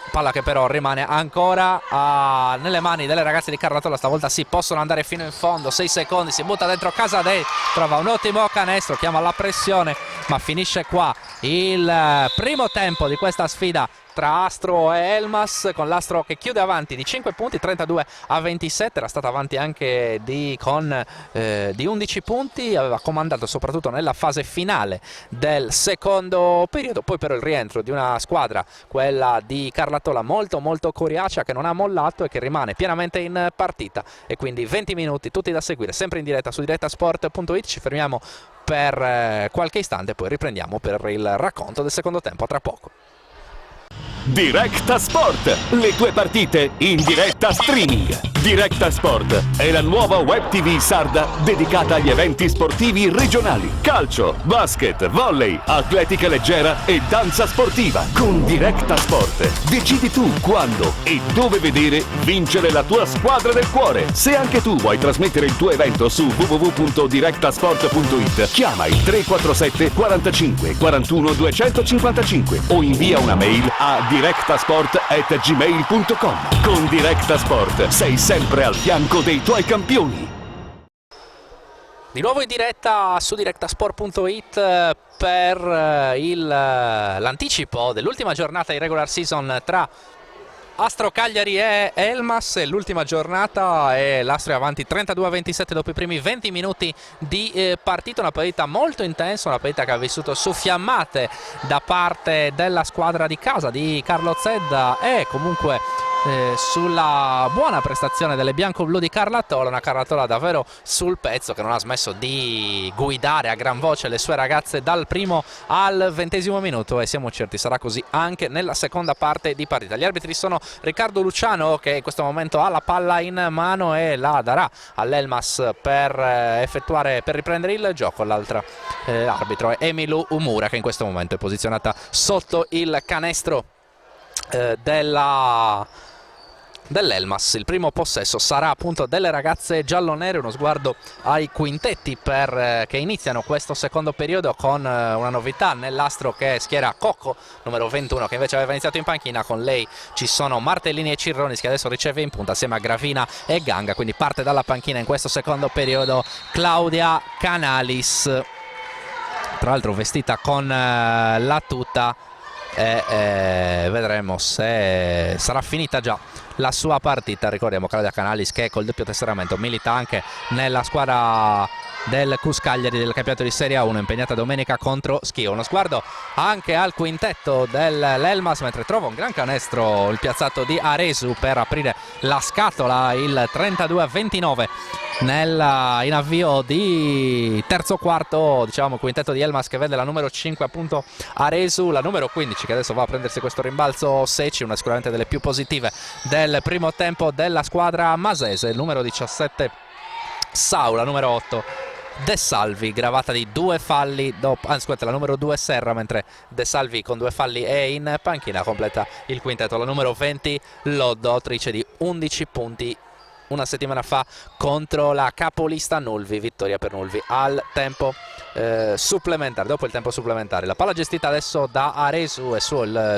Palla che però rimane ancora nelle mani delle ragazze di Carlatola, stavolta sì, possono andare fino in fondo. 6 secondi, si butta dentro Casadei, trova un ottimo canestro, chiama la pressione, ma finisce qua il primo tempo di questa sfida tra Astro e Elmas, con l'Astro che chiude avanti di 5 punti, 32-27, era stata avanti anche di 11 punti, aveva comandato soprattutto nella fase finale del secondo periodo. Poi però il rientro di una squadra, quella di Carlatola, molto molto coriacea, che non ha mollato e che rimane pienamente in partita, e quindi 20 minuti tutti da seguire sempre in diretta su direttasport.it. Ci fermiamo per qualche istante, poi riprendiamo per il racconto del secondo tempo. A tra poco. Directa Sport, le tue partite in diretta streaming. Directa Sport è la nuova web TV sarda dedicata agli eventi sportivi regionali. Calcio, basket, volley, atletica leggera e danza sportiva. Con Directa Sport decidi tu quando e dove vedere vincere la tua squadra del cuore. Se anche tu vuoi trasmettere il tuo evento su www.directasport.it, chiama il 347 45 41 255 o invia una mail a directasport@gmail.com. Con Directa Sport sei sempre al fianco dei tuoi campioni. Di nuovo in diretta su directasport.it per l'anticipo dell'ultima giornata di regular season tra Astro, Cagliari e Elmas, l'ultima giornata e l'Astro è avanti 32-27 dopo i primi 20 minuti di partita, una partita molto intensa, una partita che ha vissuto su fiammate da parte della squadra di casa di Carlo Zedda e comunque sulla buona prestazione delle bianco-blu di Carlatola, una Carlatola davvero sul pezzo che non ha smesso di guidare a gran voce le sue ragazze dal primo al 20° minuto e siamo certi sarà così anche nella seconda parte di partita. Gli arbitri sono Riccardo Luciano che in questo momento ha la palla in mano e la darà all'Elmas per riprendere il gioco. L'altra arbitro è Emilu Umura che in questo momento è posizionata sotto il canestro dell'Elmas. Il primo possesso sarà appunto delle ragazze giallonere, uno sguardo ai quintetti che iniziano questo secondo periodo con una novità nell'Astro che schiera Cocco, numero 21, che invece aveva iniziato in panchina. Con lei ci sono Martellini e Cirronis che adesso riceve in punta assieme a Gravina e Ganga, quindi parte dalla panchina in questo secondo periodo Claudia Canalis, tra l'altro vestita con la tuta e vedremo se sarà finita già la sua partita. Ricordiamo Claudia Canalis che col doppio tesseramento milita anche nella squadra del Cus Cagliari del campionato di Serie A1, impegnata domenica contro Schio. Uno sguardo anche al quintetto dell'Elmas mentre trova un gran canestro il piazzato di Aresu per aprire la scatola, il 32-29 in avvio di terzo quarto. Diciamo quintetto di Elmas che vede la numero 5 appunto Aresu, la numero 15 che adesso va a prendersi questo rimbalzo Seci, una sicuramente delle più positive del primo tempo della squadra masese, il numero 17 Saula, numero 8 De Salvi, gravata di 2 falli la numero 2 Serra, mentre De Salvi con 2 falli è in panchina. Completa il quintetto la numero 20 Loddo, autrice di 11 punti una settimana fa contro la capolista Nulvi. Vittoria per Nulvi al tempo supplementare. Dopo il tempo supplementare la palla gestita adesso da Aresu e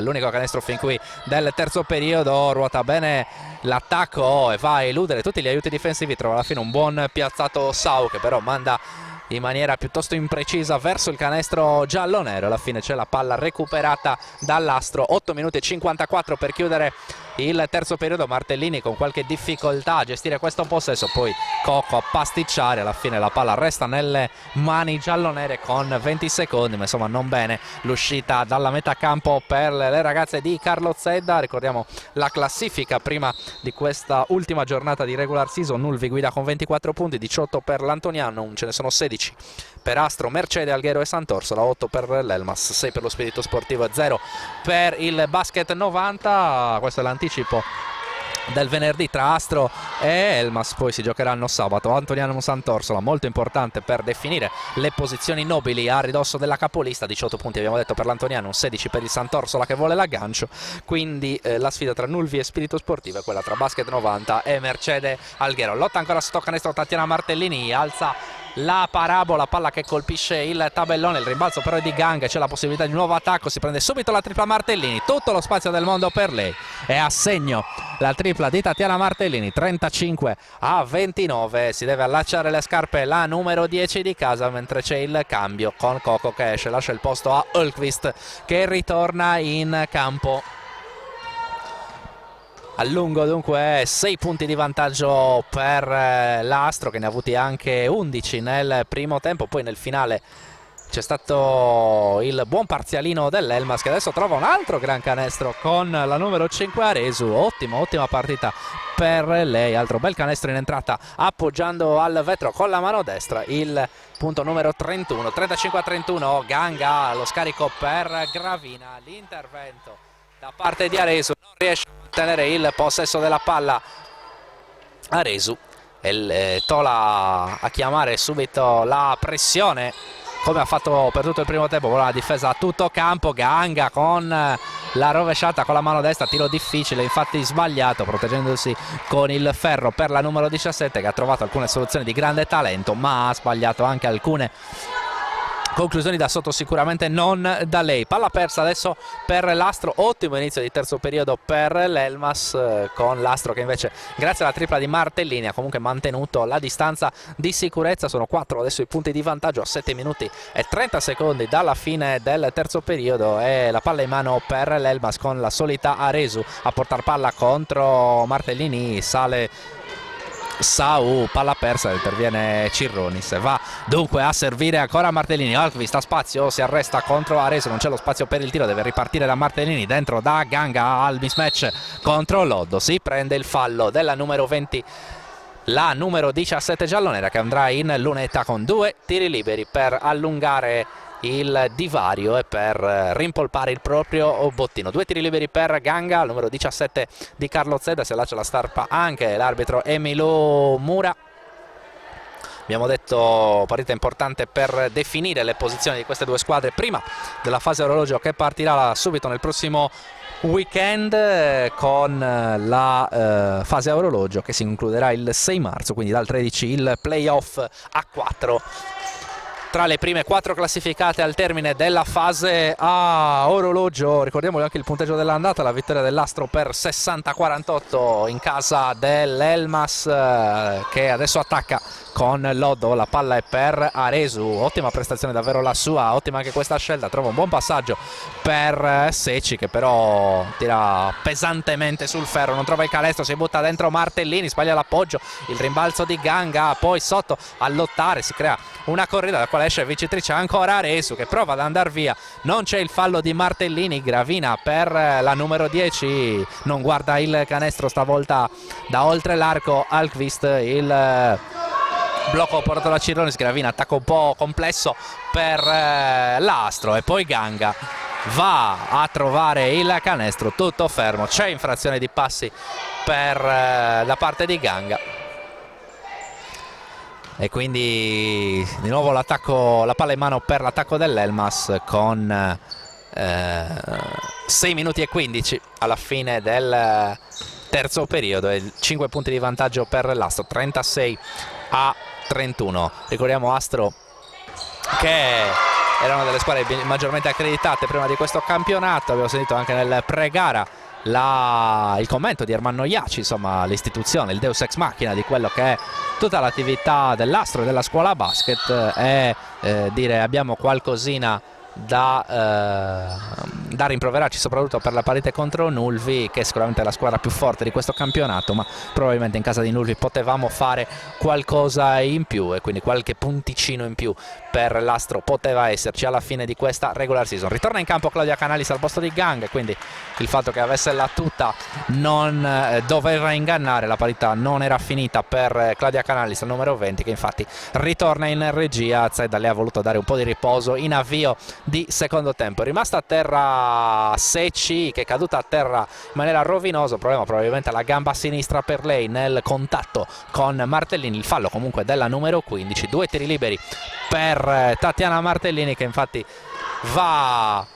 l'unico canestro fin qui del terzo periodo. Ruota bene l'attacco e va a eludere tutti gli aiuti difensivi, trova alla fine un buon piazzato Sau che però manda in maniera piuttosto imprecisa verso il canestro giallo-nero. Alla fine c'è la palla recuperata dall'Astro. 8 minuti e 54 per chiudere il terzo periodo. Martellini con qualche difficoltà a gestire questo possesso, poi Cocco a pasticciare. Alla fine la palla resta nelle mani giallonere con 20 secondi, ma insomma non bene l'uscita dalla metà campo per le ragazze di Carlo Zedda. Ricordiamo la classifica prima di questa ultima giornata di regular season. Nulvi guida con 24 punti, 18 per l'Antoniano, ce ne sono 16 per Astro, Mercede, Alghero e Sant'Orsola, 8 per l'Elmas, 6 per lo Spirito Sportivo e 0 per il Basket 90. Questo è l'anticipo del venerdì tra Astro e Elmas, poi si giocheranno sabato. Antoniano Sant'Orsola, molto importante per definire le posizioni nobili a ridosso della capolista. 18 punti abbiamo detto per l'Antoniano, 16 per il Sant'Orsola che vuole l'aggancio, quindi la sfida tra Nulvi e Spirito Sportivo è quella tra Basket 90 e Mercede Alghero. Lotta ancora sotto canestro Tatiana Martellini, alza la parabola, palla che colpisce il tabellone, il rimbalzo però è di Ganga, c'è la possibilità di un nuovo attacco, si prende subito la tripla Martellini, tutto lo spazio del mondo per lei, è a segno la tripla di Tatiana Martellini, 35-29, si deve allacciare le scarpe la numero 10 di casa, mentre c'è il cambio con Cocco che esce, lascia il posto a Hultqvist che ritorna in campo. A lungo dunque 6 punti di vantaggio per l'Astro, che ne ha avuti anche 11 nel primo tempo. Poi nel finale c'è stato il buon parzialino dell'Elmas che adesso trova un altro gran canestro con la numero 5 Aresu. Ottima partita per lei, altro bel canestro in entrata appoggiando al vetro con la mano destra, il punto numero 31. 35-31, Ganga lo scarico per Gravina, l'intervento da parte di Aresu, non riesce a mantenere il possesso della palla Aresu e Tola a chiamare subito la pressione come ha fatto per tutto il primo tempo con la difesa a tutto campo. Ganga con la rovesciata con la mano destra, tiro difficile infatti sbagliato, proteggendosi con il ferro per la numero 17 che ha trovato alcune soluzioni di grande talento ma ha sbagliato anche alcune Conclusioni da sotto sicuramente non da lei. Palla persa adesso per l'Astro, ottimo inizio di terzo periodo per l'Elmas, con l'Astro che invece grazie alla tripla di Martellini ha comunque mantenuto la distanza di sicurezza. Sono 4 adesso i punti di vantaggio a 7 minuti e 30 secondi dalla fine del terzo periodo, e la palla in mano per l'Elmas con la solita Aresu a portar palla contro Martellini. Sale Sau, palla persa, interviene Cirronis, va dunque a servire ancora Martellini. Alkvist a spazio, si arresta contro Aresu, non c'è lo spazio per il tiro, deve ripartire da Martellini, dentro da Ganga al mismatch contro Loddo, si prende il fallo della numero 20, la numero 17 giallonera, che andrà in lunetta con 2 tiri liberi per allungare il divario e per rimpolpare il proprio bottino. 2 tiri liberi per Ganga, il numero 17 di Carlo Zedda, si allaccia la starpa anche l'arbitro Emilio Mura. Abbiamo detto partita importante per definire le posizioni di queste due squadre prima della fase orologio che partirà subito nel prossimo weekend, con la fase a orologio che si concluderà il 6 marzo, quindi dal 13 il playoff a 4 tra le prime 4 classificate al termine della fase a orologio. Ricordiamoli anche il punteggio dell'andata: la vittoria dell'Astro per 60-48 in casa dell'Elmas, che adesso attacca con Loddo. La palla è per Aresu, ottima prestazione davvero la sua, ottima anche questa scelta, trova un buon passaggio per Secci, che però tira pesantemente sul ferro, non trova il canestro, si butta dentro Martellini, sbaglia l'appoggio, il rimbalzo di Ganga, poi sotto a lottare, si crea una corrida dalla quale esce vincitrice ancora Aresu, che prova ad andare via, non c'è il fallo di Martellini, gravina per la numero 10, non guarda il canestro stavolta da oltre l'arco Alkvist, il blocco portato da Cirronis, gravina, attacco un po' complesso per l'Astro, e poi Ganga va a trovare il canestro, tutto fermo, c'è infrazione di passi per da parte di Ganga, e quindi di nuovo l'attacco, la palla in mano per l'attacco dell'Elmas, con 6 minuti e 15 alla fine del terzo periodo e 5 punti di vantaggio per l'Astro, 36-31. Ricordiamo Astro che era una delle squadre maggiormente accreditate prima di questo campionato. Abbiamo sentito anche nel pre-gara il commento di Ermanno Iaci, insomma l'istituzione, il deus ex machina di quello che è tutta l'attività dell'Astro e della scuola basket, e dire abbiamo qualcosina da rimproverarci, soprattutto per la partita contro Nulvi, che è sicuramente la squadra più forte di questo campionato, ma probabilmente in casa di Nulvi potevamo fare qualcosa in più, e quindi qualche punticino in più per l'Astro poteva esserci alla fine di questa regular season. Ritorna in campo Claudia Canalis al posto di Gang, quindi il fatto che avesse la tuta non doveva ingannare, la parità non era finita per Claudia Canalis al numero 20, che infatti ritorna in regia. Zedda le ha voluto dare un po' di riposo in avvio di secondo tempo. È rimasta a terra Secci, che è caduta a terra in maniera rovinosa, problema probabilmente alla gamba sinistra per lei nel contatto con Martellini. Il fallo comunque della numero 15, 2 tiri liberi per Tatiana Martellini, che infatti va a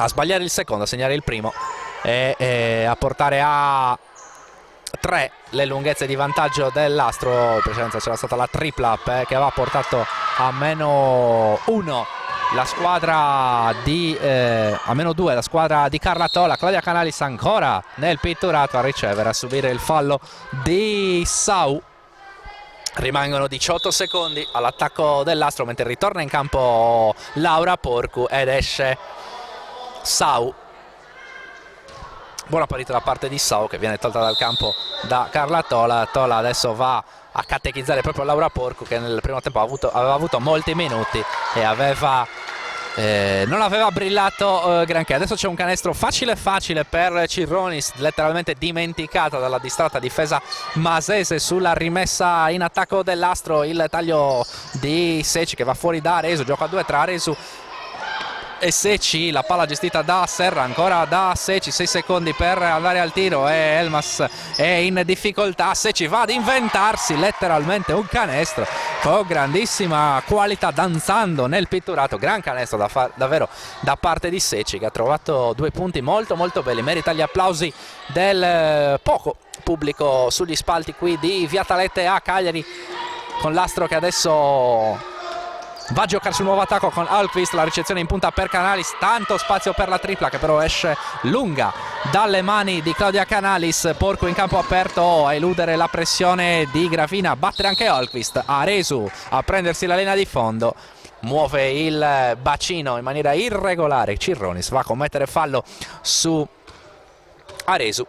sbagliare il secondo, a segnare il primo e a portare a 3 le lunghezze di vantaggio dell'Astro. In precedenza c'era stata la tripla che aveva portato a -1 la squadra di a -2 la squadra di Carla Tola. Claudia Canalis ancora nel pitturato a ricevere, a subire il fallo di Sau. Rimangono 18 secondi all'attacco dell'Astro, mentre ritorna in campo Laura Porcu ed esce Sau. Buona partita da parte di Sau, che viene tolta dal campo da Carla Tola. Tola adesso va a catechizzare proprio Laura Porcu, che nel primo tempo aveva avuto molti minuti e non aveva brillato granché. Adesso c'è un canestro facile per Cirronis, letteralmente dimenticata dalla distratta difesa masese sulla rimessa in attacco dell'Astro. Il taglio di Secci, che va fuori da Aresu, gioco a 2 tra Aresu e Secci, la palla gestita da Serra, ancora da Secci, 6 secondi per andare al tiro e Elmas è in difficoltà. Secci va ad inventarsi letteralmente un canestro con grandissima qualità, danzando nel pitturato, gran canestro davvero da parte di Secci, che ha trovato 2 punti molto belli, merita gli applausi del poco pubblico sugli spalti qui di Via Talette a Cagliari, con l'Astro che adesso va a giocare sul nuovo attacco con Alquist, la ricezione in punta per Canalis, tanto spazio per la tripla che però esce lunga dalle mani di Claudia Canalis. Porco in campo aperto a eludere la pressione di Gravina, battere anche Alquist, Aresu a prendersi la linea di fondo, muove il bacino in maniera irregolare, Cirronis va a commettere fallo su Aresu,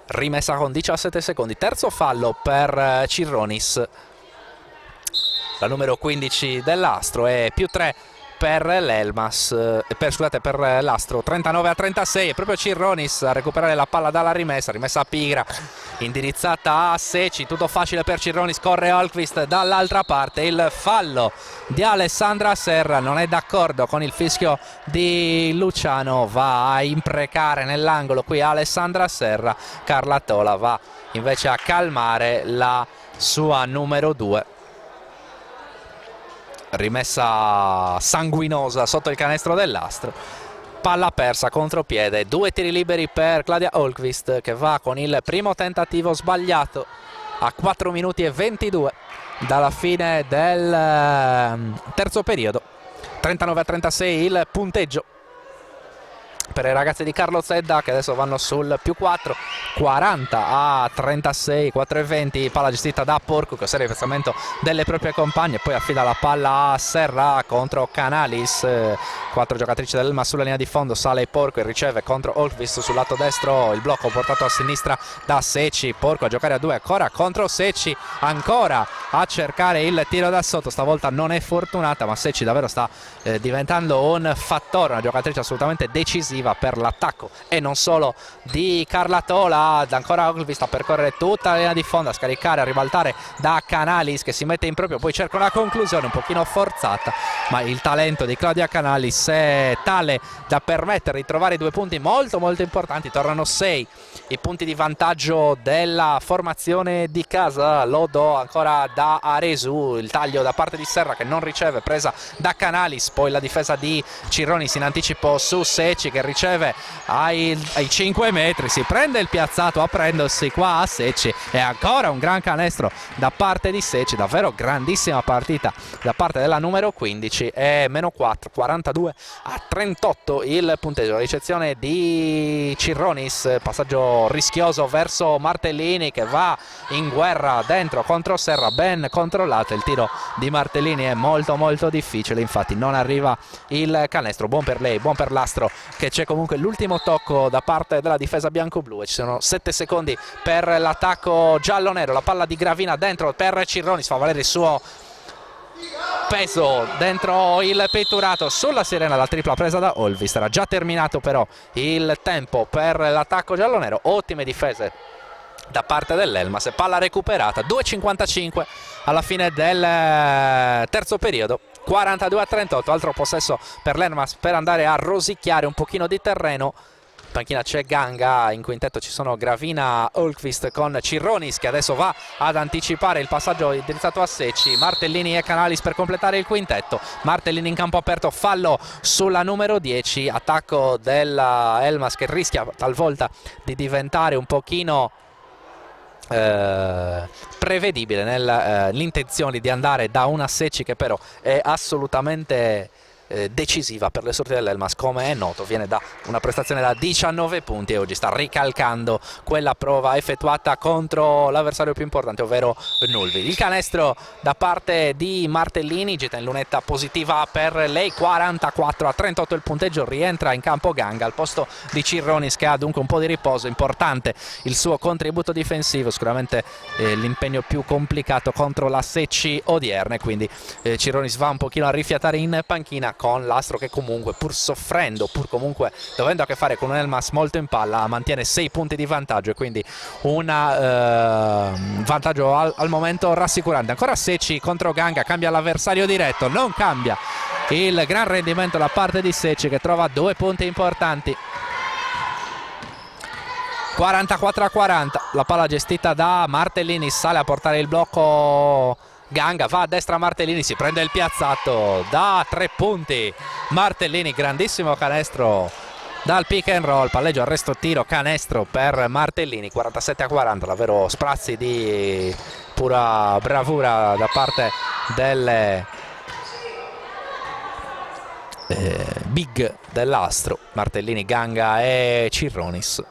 rimessa con 17 secondi, terzo fallo per Cirronis, la numero 15 dell'Astro, e più 3 per l'Elmas, per l'Astro. 39-36, è proprio Cirronis a recuperare la palla dalla rimessa pigra indirizzata a Secci, tutto facile per Cirronis, corre Alquist dall'altra parte, il fallo di Alessandra Serra, non è d'accordo con il fischio di Luciano, va a imprecare nell'angolo qui Alessandra Serra, Carla Tola va invece a calmare la sua numero 2. Rimessa sanguinosa sotto il canestro dell'Astro, palla persa, contropiede, 2 tiri liberi per Claudia Holmqvist che va con il primo tentativo sbagliato a 4 minuti e 22 dalla fine del terzo periodo. 39-36 il punteggio per i ragazzi di Carlo Zedda che adesso vanno sul più 4, 40-36, 4-20, palla gestita da Porco che osserva il piazzamento delle proprie compagne, poi affida la palla a Serra contro Canalis, 4 giocatrici dell'Elma sulla linea di fondo, sale Porco e riceve contro Holmqvist sul lato destro, il blocco portato a sinistra da Secci, Porco a giocare a 2 ancora contro Secci, ancora a cercare il tiro da sotto, stavolta non è fortunata, ma Secci davvero sta diventando un fattore, una giocatrice assolutamente decisiva per l'attacco e non solo di Carla Tola. Ancora Holmqvist a percorrere tutta la linea di fondo, a scaricare, a ribaltare da Canalis che si mette in proprio, poi cerca una conclusione un pochino forzata, ma il talento di Claudia Canalis è tale da permettere di trovare 2 punti molto importanti. Tornano 6 i punti di vantaggio della formazione di casa, lo do ancora da Aresu, il taglio da parte di Serra che non riceve, presa da Canalis, poi la difesa di Cirronis in anticipo su Secci che riceve ai 5 metri, si prende il piazzato aprendosi qua a Secci e ancora un gran canestro da parte di Secci, davvero grandissima partita da parte della numero 15 e meno 4, 42-38 il punteggio. La ricezione di Cirronis, passaggio rischioso verso Martellini che va in guerra dentro contro Serra, ben controllato, il tiro di Martellini è molto difficile, infatti non arriva il canestro. Buon per lei, buon per l'Astro che c'è comunque l'ultimo tocco da parte della difesa bianco-blu e ci sono 7 secondi per l'attacco giallo-nero. La palla di Gravina dentro per Cirronis, fa valere il suo peso dentro il petturato sulla sirena, la tripla presa da Holmqvist. Era già terminato però il tempo per l'attacco giallo-nero, ottime difese da parte dell'Elmas, palla recuperata, 2:55 alla fine del terzo periodo, 42-38, altro possesso per l'Elmas per andare a rosicchiare un pochino di terreno. In panchina c'è Ganga, in quintetto ci sono Gravina, Holmqvist con Cirronis che adesso va ad anticipare il passaggio indirizzato a Secci, Martellini e Canalis per completare il quintetto. Martellini in campo aperto, fallo sulla numero 10, attacco della Elmas che rischia talvolta di diventare un pochino prevedibile nell'intenzione di andare da una Secci che però è assolutamente decisiva per le sorti dell'Elmas, come è noto viene da una prestazione da 19 punti e oggi sta ricalcando quella prova effettuata contro l'avversario più importante, ovvero Nulvi. Il canestro da parte di Martellini, getta in lunetta positiva per lei, 44-38 il punteggio, rientra in campo Ganga al posto di Cirronis che ha dunque un po' di riposo, importante il suo contributo difensivo, sicuramente l'impegno più complicato contro la Secci odierne, quindi Cirronis va un pochino a rifiatare in panchina con l'Astro che comunque pur soffrendo, pur comunque dovendo a che fare con un Elmas molto in palla, mantiene 6 punti di vantaggio e quindi un vantaggio al momento rassicurante. Ancora Secci contro Ganga, cambia l'avversario diretto, non cambia il gran rendimento da parte di Secci che trova 2 punti importanti. 44-40, la palla gestita da Martellini, sale a portare il blocco Ganga, va a destra Martellini, si prende il piazzato da 3 punti. Martellini, grandissimo canestro dal pick and roll, palleggio, arresto, tiro, canestro per Martellini, 47-40, davvero sprazzi di pura bravura da parte delle big dell'Astro, Martellini, Ganga e Cirronis.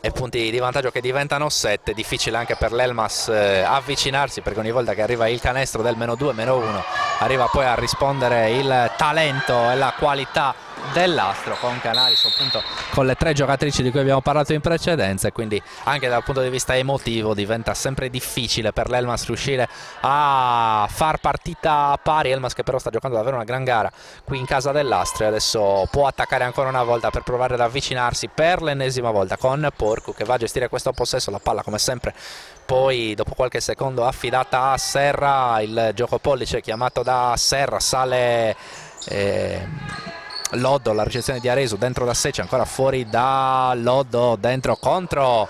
E punti di vantaggio che diventano 7, difficile anche per l'Elmas avvicinarsi, perché ogni volta che arriva il canestro del -2, -1 arriva poi a rispondere il talento e la qualità dell'Astro, con Canalis appunto con le 3 giocatrici di cui abbiamo parlato in precedenza, e quindi anche dal punto di vista emotivo diventa sempre difficile per l'Elmas riuscire a far partita pari. Elmas che però sta giocando davvero una gran gara qui in casa dell'Astro e adesso può attaccare ancora una volta per provare ad avvicinarsi per l'ennesima volta con Porcu, che va a gestire questo possesso. La palla come sempre poi dopo qualche secondo affidata a Serra, il gioco pollice chiamato da Serra, sale Loddo, la ricezione di Aresu dentro da Secci, ancora fuori da Loddo, dentro contro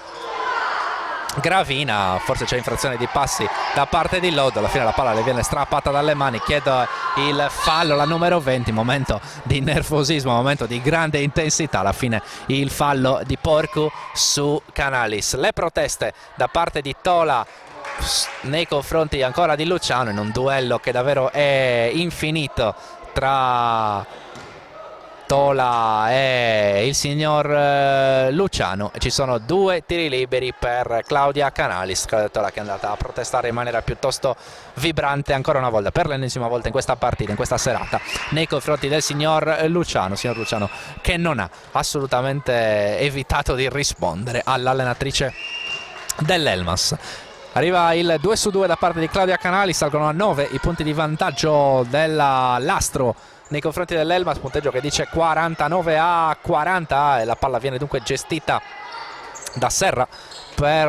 Gravina, forse c'è infrazione di passi da parte di Loddo, alla fine la palla le viene strappata dalle mani, chiede il fallo la numero 20, momento di nervosismo, momento di grande intensità, alla fine il fallo di Porcu su Canalis. Le proteste da parte di Tola nei confronti ancora di Luciano in un duello che davvero è infinito tra Tola e il signor Luciano. Ci sono 2 tiri liberi per Claudia Canalis. Claudia Tola che è andata a protestare in maniera piuttosto vibrante ancora una volta, per l'ennesima volta in questa partita, in questa serata, nei confronti del signor Luciano che non ha assolutamente evitato di rispondere all'allenatrice dell'Elmas. Arriva il 2-2 da parte di Claudia Canalis, salgono a 9 i punti di vantaggio dell'Astro nei confronti dell'Elmas, punteggio che dice 49-40, e la palla viene dunque gestita da Serra per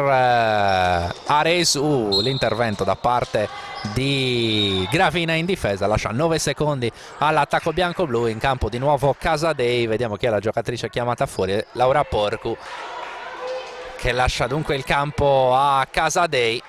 Aresu. L'intervento da parte di Gravina in difesa lascia 9 secondi all'attacco bianco-blu. In campo di nuovo Casadei, vediamo chi è la giocatrice chiamata fuori, Laura Porcu, che lascia dunque il campo a Casadei.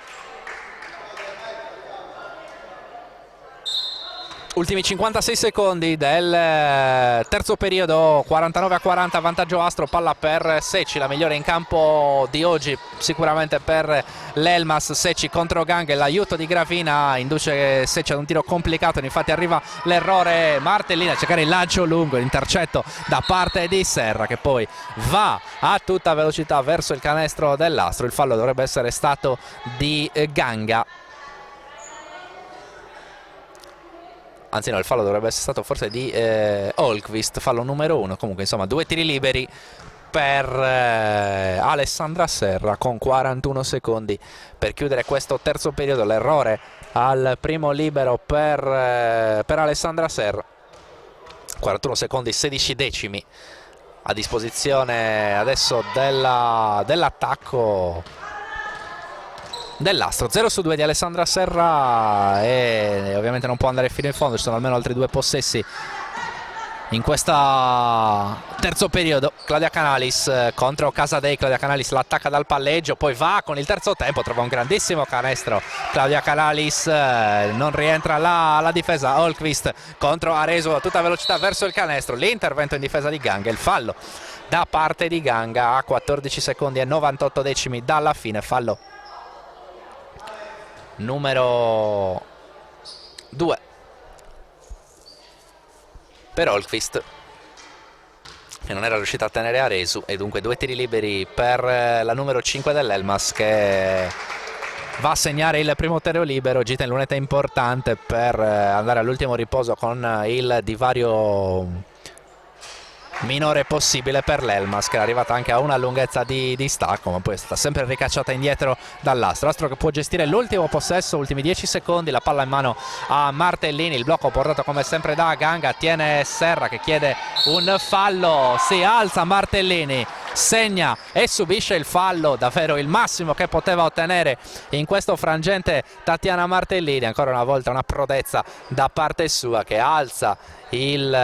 Ultimi 56 secondi del terzo periodo, 49-40, vantaggio Astro, palla per Secci, la migliore in campo di oggi sicuramente per l'Elmas. Secci contro Gang, l'aiuto di Gravina induce Secci ad un tiro complicato, infatti arriva l'errore Martellini a cercare il lancio lungo, l'intercetto da parte di Serra, che poi va a tutta velocità verso il canestro dell'Astro. Il fallo dovrebbe essere stato di Ganga, anzi no, il fallo dovrebbe essere stato forse di Holmqvist, fallo numero 1. Comunque insomma 2 tiri liberi per Alessandra Serra con 41 secondi per chiudere questo terzo periodo. L'errore al primo libero per Alessandra Serra, 41 secondi 16 decimi a disposizione adesso dell'attacco dell'Astro. 0-2 di Alessandra Serra, e ovviamente non può andare fino in fondo, ci sono almeno altri 2 possessi in questo terzo periodo. Claudia Canalis contro Casadei, Claudia Canalis l'attacca dal palleggio, poi va con il terzo tempo, trova un grandissimo canestro Claudia Canalis, non rientra la difesa. Holmqvist contro Aresu a tutta velocità verso il canestro, l'intervento in difesa di Ganga, il fallo da parte di Ganga a 14 secondi e 98 decimi dalla fine, fallo numero 2 per Holmqvist, che non era riuscita a tenere Aresu, e dunque 2 tiri liberi per la numero 5 dell'Elmas, che va a segnare il primo tiro libero. Gita in lunetta importante per andare all'ultimo riposo con il divario minore possibile per l'Elmas, che è arrivata anche a una lunghezza di stacco, ma poi è stata sempre ricacciata indietro dall'Astro. Astro che può gestire l'ultimo possesso, ultimi 10 secondi, la palla in mano a Martellini, il blocco portato come sempre da Ganga, tiene Serra che chiede un fallo, si alza Martellini, segna e subisce il fallo, davvero il massimo che poteva ottenere in questo frangente Tatiana Martellini. Ancora una volta una prodezza da parte sua, che alza il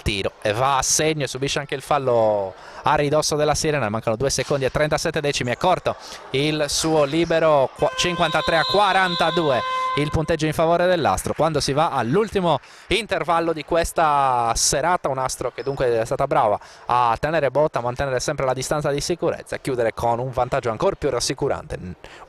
tiro e va a segno e subisce anche il fallo a ridosso della sirena. Mancano 2 secondi e 37 decimi. È corto il suo libero, 53-42 il punteggio in favore dell'Astro quando si va all'ultimo intervallo di questa serata. Un Astro che dunque è stata brava a tenere botta, a mantenere sempre la distanza di sicurezza e chiudere con un vantaggio ancora più rassicurante,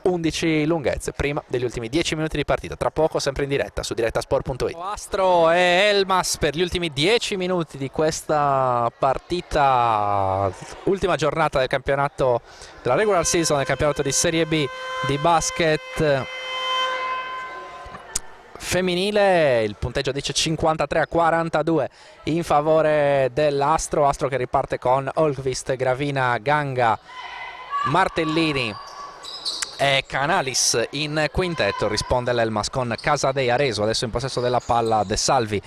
11 lunghezze prima degli ultimi 10 minuti di partita. Tra poco sempre in diretta su direttasport.it. Astro e Elmas per gli ultimi 10 minuti di questa partita, ultima giornata del campionato della regular season del campionato di Serie B di basket femminile. Il punteggio dice 53-42 in favore dell'Astro. Astro che riparte con Olgvist, Gravina, Ganga, Martellini e Canalis in quintetto. Risponde l'Elmas con Casadei, Aresu adesso in possesso della palla, De Salvi,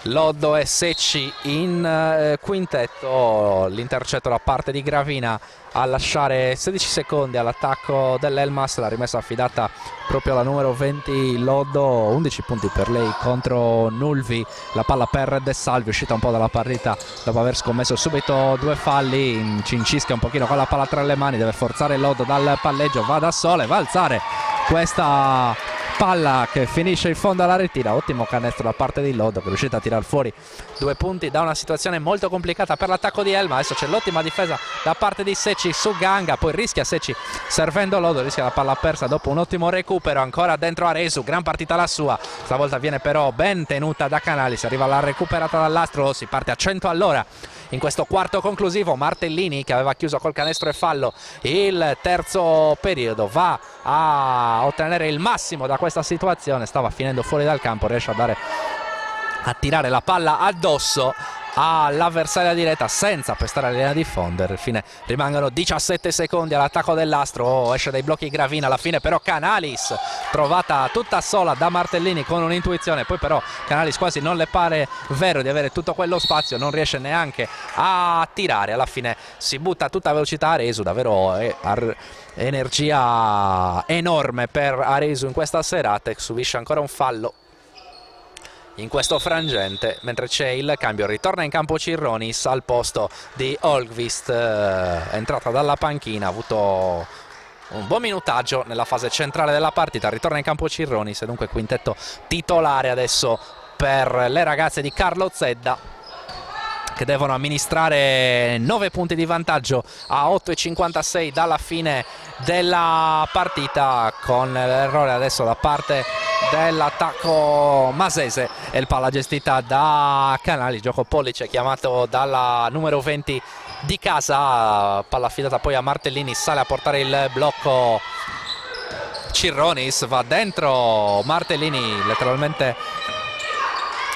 Loddo e Secci in quintetto. L'intercetto da parte di Gravina a lasciare 16 secondi all'attacco dell'Elmas. La rimessa affidata proprio alla numero 20 Loddo, 11 punti per lei contro Nulvi. La palla per De Salvi, uscita un po' dalla partita dopo aver scommesso subito 2 falli. Cincischia un pochino con la palla tra le mani, deve forzare Loddo dal palleggio, va da sole, va a alzare questa palla che finisce in fondo alla retina. Ottimo canestro da parte di Loddo che è riuscito a tirar fuori 2 punti da una situazione molto complicata per l'attacco di Elma. Adesso c'è l'ottima difesa da parte di Secci su Ganga, poi rischia Secci servendo Loddo, rischia la palla persa dopo un ottimo recupero. Ancora dentro Aresu, gran partita la sua, stavolta viene però ben tenuta da Canalis, arriva la recuperata dall'Astro. Si parte a 100 all'ora in questo quarto conclusivo. Martellini che aveva chiuso col canestro e fallo il terzo periodo va a ottenere il massimo da questa situazione, stava finendo fuori dal campo, riesce a tirare la palla addosso all'avversaria diretta senza pestare la linea di fondo. Infine rimangono 17 secondi all'attacco dell'Astro. Esce dai blocchi Gravina, alla fine però Canalis trovata tutta sola da Martellini con un'intuizione, poi però Canalis quasi non le pare vero di avere tutto quello spazio, non riesce neanche a tirare. Alla fine si butta a tutta velocità Aresu, davvero energia enorme per Aresu in questa serata, e subisce ancora un fallo in questo frangente mentre c'è il cambio. Ritorna in campo Cirronis al posto di Olgvist, entrata dalla panchina, ha avuto un buon minutaggio nella fase centrale della partita. Ritorna in campo Cirronis e dunque quintetto titolare adesso per le ragazze di Carlo Zedda, che devono amministrare 9 punti di vantaggio a 8,56 dalla fine della partita, con l'errore adesso da parte dell'attacco masese e il palla gestita da Canali. Gioco pollice chiamato dalla numero 20 di casa, palla affidata poi a Martellini, sale a portare il blocco Cirronis, va dentro Martellini, letteralmente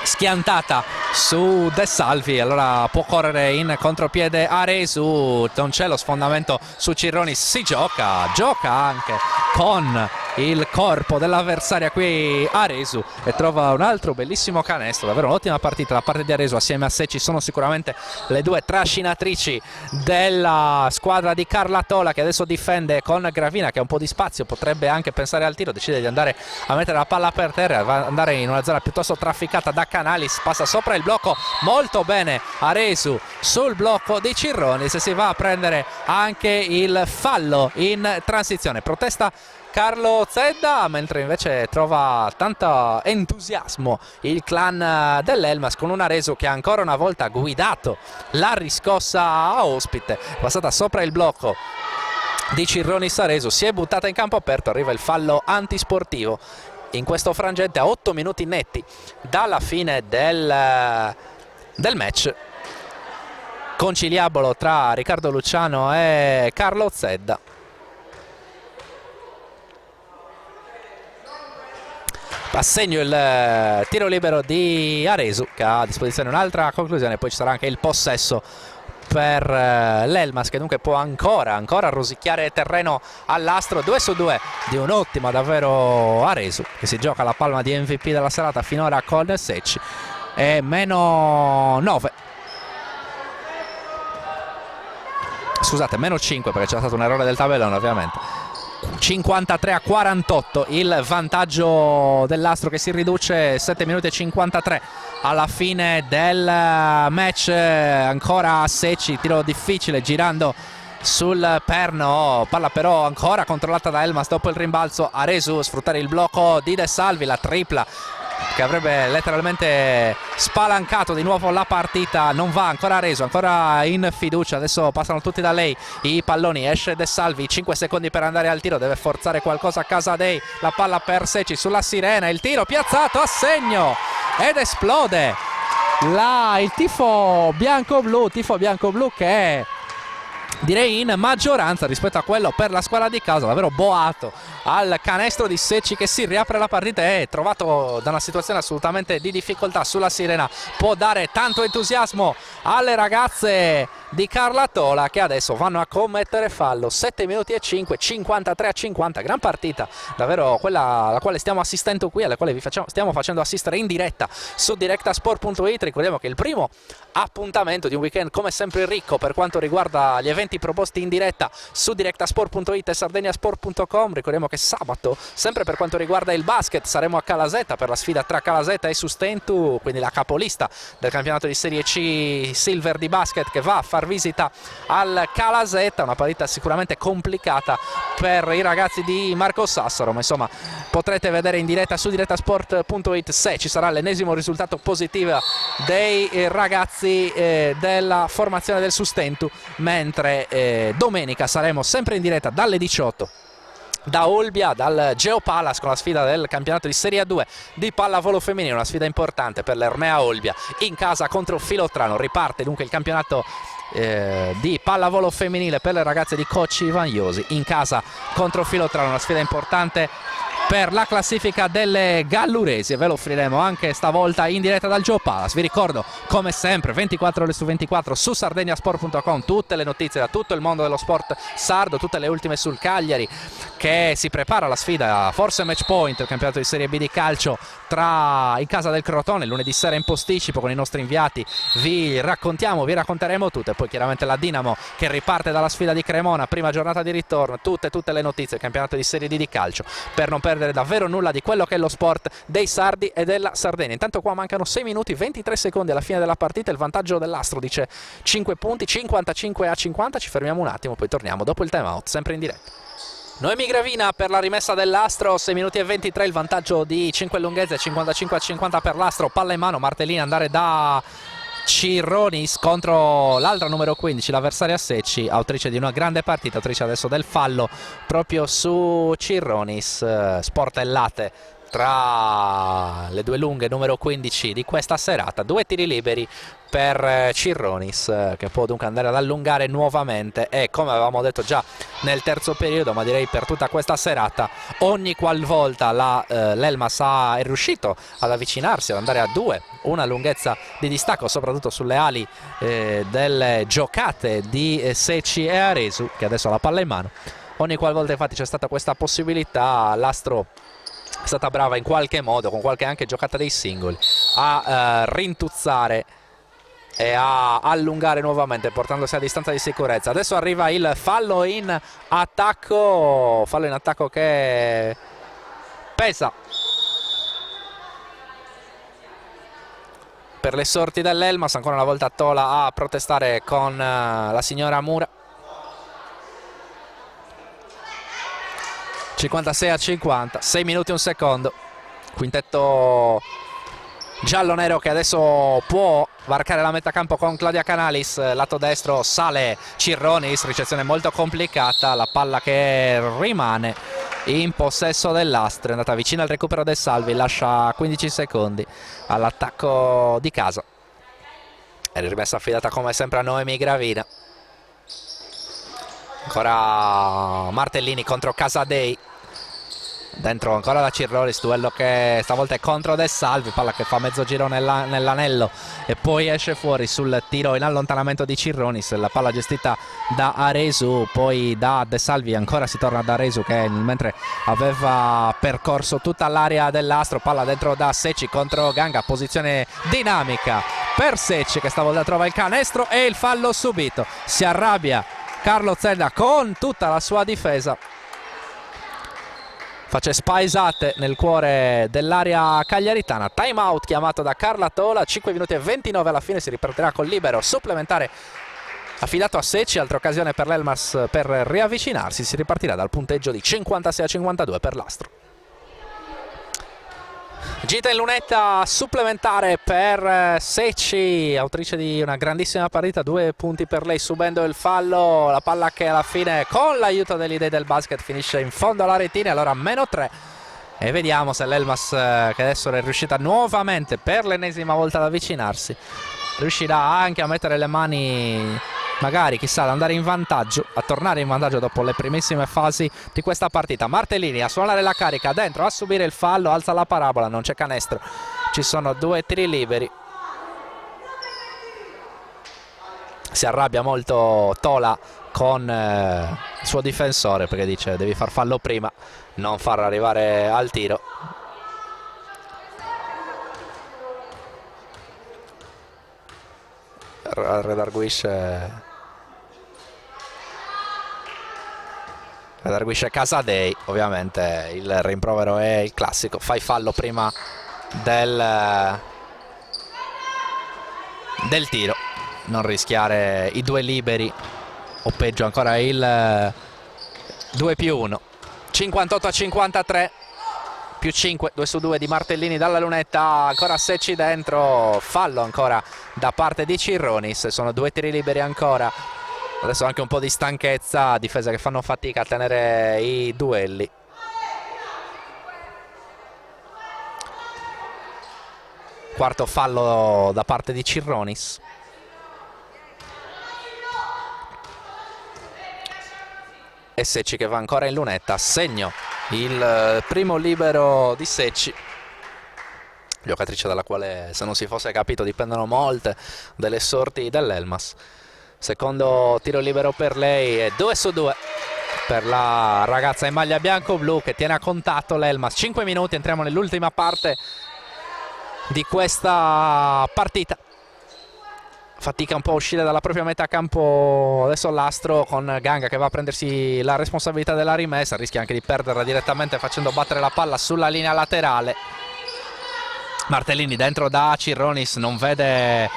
schiantata su De Salvi, allora può correre in contropiede Aresu, non c'è lo sfondamento su Cirronis, si gioca anche con il corpo dell'avversaria qui Aresu e trova un altro bellissimo canestro. Davvero un'ottima partita da parte di Aresu, assieme a Secci sono sicuramente le due trascinatrici della squadra di Carla Tola, che adesso difende con Gravina che ha un po' di spazio, potrebbe anche pensare al tiro, decide di andare a mettere la palla per terra, va ad andare in una zona piuttosto trafficata da Canalis, passa sopra il blocco molto bene Aresu sul blocco di Cirronis e si va a prendere anche il fallo in transizione. Protesta Carlo Zedda, mentre invece trova tanto entusiasmo il clan dell'Elmas con un Aresu che ancora una volta ha guidato la riscossa a ospite, passata sopra il blocco di Cirronis. Aresu si è buttata in campo aperto, arriva il fallo antisportivo in questo frangente a 8 minuti netti dalla fine del match conciliabolo tra Riccardo Luciano e Carlo Zedda. A segno il tiro libero di Aresu, che ha a disposizione un'altra conclusione, poi ci sarà anche il possesso per l'Elmas, che dunque può ancora rosicchiare terreno all'Astro. 2 su 2 di un'ottima davvero Aresu, che si gioca la palma di MVP della serata finora con Secci, e meno 9, scusate, meno 5 perché c'è stato un errore del tabellone ovviamente. 53-48 il vantaggio dell'Astro, che si riduce 7 minuti e 53 alla fine del match. Ancora Secci, tiro difficile girando sul perno, palla però ancora controllata da Elmas dopo il rimbalzo. Aresu sfruttare il blocco di De Salvi, la tripla che avrebbe letteralmente spalancato di nuovo la partita. Non va, ancora Aresu, ancora in fiducia, adesso passano tutti da lei i palloni, esce De Salvi, 5 secondi per andare al tiro, deve forzare qualcosa a Casadei, la palla per Secci sulla sirena, il tiro piazzato a segno ed esplode il tifo bianco-blu che è, direi, in maggioranza rispetto a quello per la squadra di casa. Davvero boato al canestro di Secci, che si riapre la partita e, trovato da una situazione assolutamente di difficoltà sulla sirena, può dare tanto entusiasmo alle ragazze di Carla Tola, che adesso vanno a commettere fallo. 7 minuti e 5, 53-50, gran partita davvero quella alla quale stiamo assistendo qui, alla quale stiamo facendo assistere in diretta su directasport.it. Ricordiamo che il primo appuntamento di un weekend come sempre ricco per quanto riguarda gli eventi proposti in diretta su directasport.it e sardegnasport.com. Ricordiamo che sabato, sempre per quanto riguarda il basket, saremo a Calasetta per la sfida tra Calasetta e Sustentu, quindi la capolista del campionato di Serie C Silver di basket, che va a far visita al Calasetta. Una partita sicuramente complicata per i ragazzi di Marco Sassaro, ma insomma potrete vedere in diretta su directasport.it se ci sarà l'ennesimo risultato positivo dei ragazzi della formazione del Sustentu, mentre domenica saremo sempre in diretta dalle 18 da Olbia, dal Geopalas, con la sfida del campionato di Serie A2 di pallavolo femminile, una sfida importante per l'Ermea Olbia in casa contro Filottrano. Riparte dunque il campionato di pallavolo femminile per le ragazze di coach Ivan Iosi in casa contro Filottrano, una sfida importante per la classifica delle galluresi, e ve lo offriremo anche stavolta in diretta dal Geopalas. Vi ricordo, come sempre, 24 ore su 24 su sardegnasport.com tutte le notizie da tutto il mondo dello sport sardo, tutte le ultime sul Cagliari, che si prepara alla sfida forse match point, il campionato di Serie B di calcio in casa del Crotone lunedì sera in posticipo con i nostri inviati. Vi racconteremo tutto, e poi chiaramente la Dinamo che riparte dalla sfida di Cremona, prima giornata di ritorno, tutte le notizie del campionato di Serie D di calcio, per non perdere davvero nulla di quello che è lo sport dei sardi e della Sardegna. Intanto qua mancano 6 minuti 23 secondi alla fine della partita, il vantaggio dell'Astro dice 5 punti, 55-50. Ci fermiamo un attimo, poi torniamo dopo il time out, sempre in diretta. Noemi Gravina per la rimessa dell'Astro, 6 minuti e 23, il vantaggio di 5 lunghezze, 55-50 per l'Astro. Palla in mano, Martellini, andare da Cirronis contro l'altra numero 15, l'avversaria Secci, autrice di una grande partita, autrice adesso del fallo proprio su Cirronis. Sportellate tra le due lunghe numero 15 di questa serata, 2 tiri liberi per Cirronis, che può dunque andare ad allungare nuovamente, e come avevamo detto già nel terzo periodo, ma direi per tutta questa serata, ogni qualvolta l'Elmas è riuscito ad avvicinarsi, ad andare a 2, una lunghezza di distacco soprattutto sulle ali delle giocate di Secci e Aresu, che adesso ha la palla in mano. Ogni qualvolta infatti c'è stata questa possibilità, l'Astro è stata brava in qualche modo, con qualche anche giocata dei singoli, a rintuzzare e a allungare nuovamente, portandosi a distanza di sicurezza. Adesso arriva il fallo in attacco che pesa per le sorti dell'Elmas. Ancora una volta Tola a protestare con la signora Mura. 56-50, 6 minuti e un secondo. Quintetto giallo-nero che adesso può varcare la metà campo con Claudia Canalis. Lato destro sale Cirronis, ricezione molto complicata, la palla che rimane in possesso dell'Astro, è andata vicino al recupero del Salvi, lascia 15 secondi all'attacco di casa. È rimessa affidata come sempre a Noemi Gravina. Ancora Martellini contro Casadei, dentro ancora da Cirronis, duello che stavolta è contro De Salvi, palla che fa mezzo giro nell'anello e poi esce fuori sul tiro in allontanamento di Cirronis. La palla gestita da Aresu, poi da De Salvi, ancora si torna da Aresu che mentre aveva percorso tutta l'area dell'Astro. Palla dentro da Secci contro Ganga, posizione dinamica per Secci che stavolta trova il canestro e il fallo subito. Si arrabbia Carlo Zedda con tutta la sua difesa Face spaesate nel cuore dell'area cagliaritana. Time out chiamato da Carla Tola, 5 minuti e 29 alla fine, si ripartirà col libero supplementare affidato a Secci, altra occasione per l'Elmas per riavvicinarsi, si ripartirà dal punteggio di 56 a 52 per l'Astro. Gita in lunetta supplementare per Secci, autrice di una grandissima partita, 2 punti per lei subendo il fallo, la palla che alla fine con l'aiuto degli dei del basket finisce in fondo alla retina, allora -3 e vediamo se l'Elmas, che adesso è riuscita nuovamente per l'ennesima volta ad avvicinarsi, riuscirà anche a mettere le mani, magari chissà, ad andare in vantaggio, a tornare in vantaggio dopo le primissime fasi di questa partita. Martellini a suonare la carica dentro, a subire il fallo, alza la parabola, non c'è canestro, ci sono 2 tiri liberi. Si arrabbia molto Tola con il suo difensore perché dice devi far fallo prima, non farlo arrivare al tiro. Redarguisce Casadei, ovviamente il rimprovero è il classico, fai fallo prima del tiro, non rischiare i 2 liberi o peggio ancora il 2+1. 58 a 53, +5, 2 su 2 di Martellini dalla lunetta, ancora Secci dentro, fallo ancora da parte di Cirronis, sono 2 tiri liberi ancora. Adesso anche un po' di stanchezza, difese che fanno fatica a tenere i duelli. Quarto fallo da parte di Cirronis. E Secci che va ancora in lunetta, segno il primo libero di Secci, giocatrice dalla quale, se non si fosse capito, dipendono molte delle sorti dell'Elmas. Secondo tiro libero per lei e 2 su 2 per la ragazza in maglia bianco-blu che tiene a contatto l'Elmas. 5 minuti, entriamo nell'ultima parte di questa partita. Fatica un po' a uscire dalla propria metà campo adesso l'Astro, con Ganga che va a prendersi la responsabilità della rimessa, rischia anche di perderla direttamente facendo battere la palla sulla linea laterale. Martellini dentro da Cirronis, non vede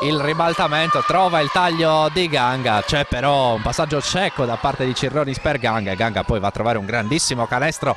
il ribaltamento, trova il taglio di Ganga, c'è però un passaggio cieco da parte di Cirronis per Ganga e Ganga poi va a trovare un grandissimo canestro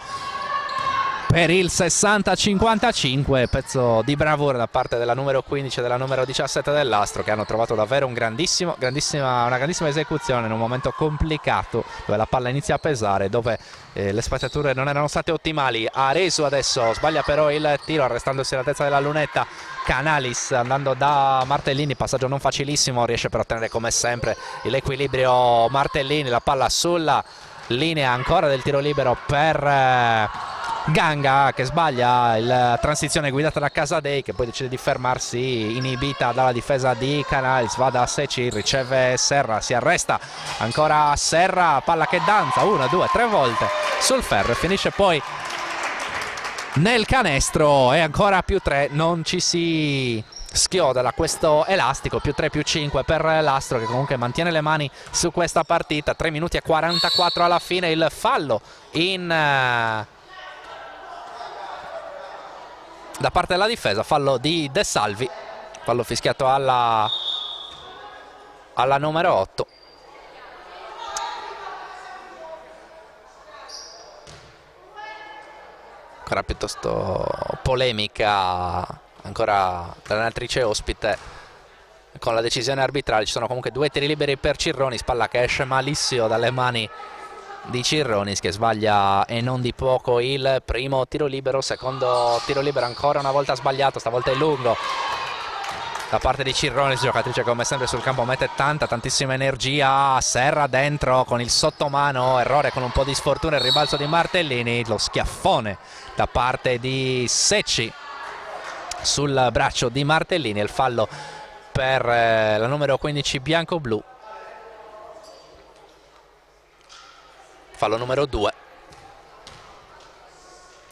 per il 60-55, pezzo di bravura da parte della numero 15 e della numero 17 dell'Astro, che hanno trovato davvero una grandissima esecuzione in un momento complicato dove la palla inizia a pesare, dove le spaziature non erano state ottimali. Aresu adesso sbaglia però il tiro, arrestandosi all'altezza della lunetta. Canalis andando da Martellini, passaggio non facilissimo, riesce però a ottenere come sempre l'equilibrio Martellini, la palla sulla linea ancora del tiro libero per Ganga che sbaglia la transizione guidata da Casadei, che poi decide di fermarsi inibita dalla difesa di Canalis. Va da Secci, riceve Serra, si arresta ancora Serra, palla che danza 1, 2, 3 volte sul ferro e finisce poi nel canestro e ancora +3, non ci si schioda da questo elastico. +3, +5 per l'Astro che comunque mantiene le mani su questa partita. 3 minuti e 44 alla fine, il fallo da parte della difesa, fallo di De Salvi, fallo fischiato alla numero 8. Ancora piuttosto polemica ancora dall'allenatrice ospite con la decisione arbitrale. Ci sono comunque 2 tiri liberi per Cirronis, palla che esce malissimo dalle mani di Cirronis che sbaglia e non di poco il primo tiro libero. Secondo tiro libero ancora una volta sbagliato, stavolta è lungo da parte di Cirronis, giocatrice come sempre sul campo mette tantissima energia. Serra dentro con il sottomano, errore con un po' di sfortuna, il ribalzo di Martellini, lo schiaffone da parte di Secci sul braccio di Martellini, il fallo per la numero 15 bianco-blu, fallo numero 2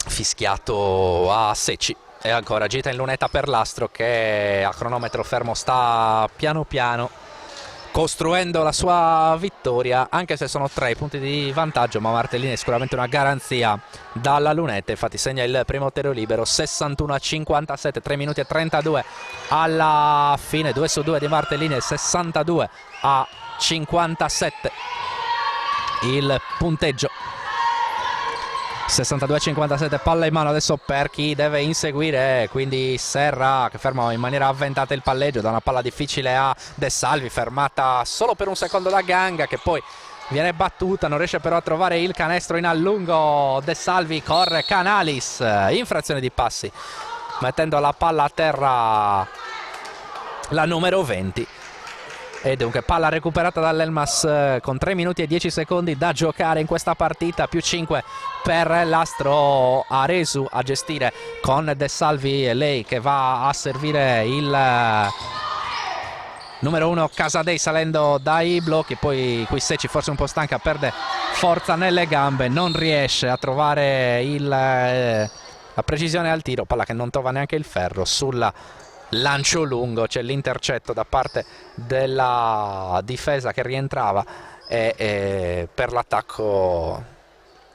fischiato a Secci. E ancora gita in lunetta per l'Astro che a cronometro fermo sta piano piano costruendo la sua vittoria, anche se sono 3 i punti di vantaggio, ma Martellini è sicuramente una garanzia dalla lunetta. Infatti segna il primo tiro libero, 61-57, 3 minuti e 32 alla fine, 2 su 2 di Martellini, 62-57 il punteggio. 62-57, palla in mano adesso per chi deve inseguire, quindi Serra che ferma in maniera avventata il palleggio da una palla difficile a De Salvi, fermata solo per un secondo da Ganga, che poi viene battuta, non riesce però a trovare il canestro in allungo. De Salvi, corre Canalis, infrazione di passi, mettendo la palla a terra la numero 20. E dunque palla recuperata dall'Elmas con 3 minuti e 10 secondi da giocare in questa partita, più 5 per l'Astro. Aresu a gestire con De Salvi e lei che va a servire il numero 1 Casadei salendo dai blocchi. Poi qui Secci forse un po' stanca, perde forza nelle gambe, non riesce a trovare la precisione al tiro, palla che non trova neanche il ferro. Sulla lancio lungo c'è l'intercetto da parte della difesa che rientrava e per l'attacco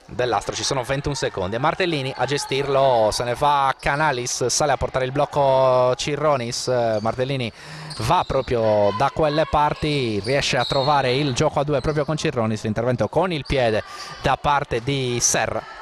dell'Astro ci sono 21 secondi e Martellini a gestirlo se ne va Canalis, sale a portare il blocco Cirronis. Martellini va proprio da quelle parti, riesce a trovare il gioco a 2 proprio con Cirronis, l'intervento con il piede da parte di Serra.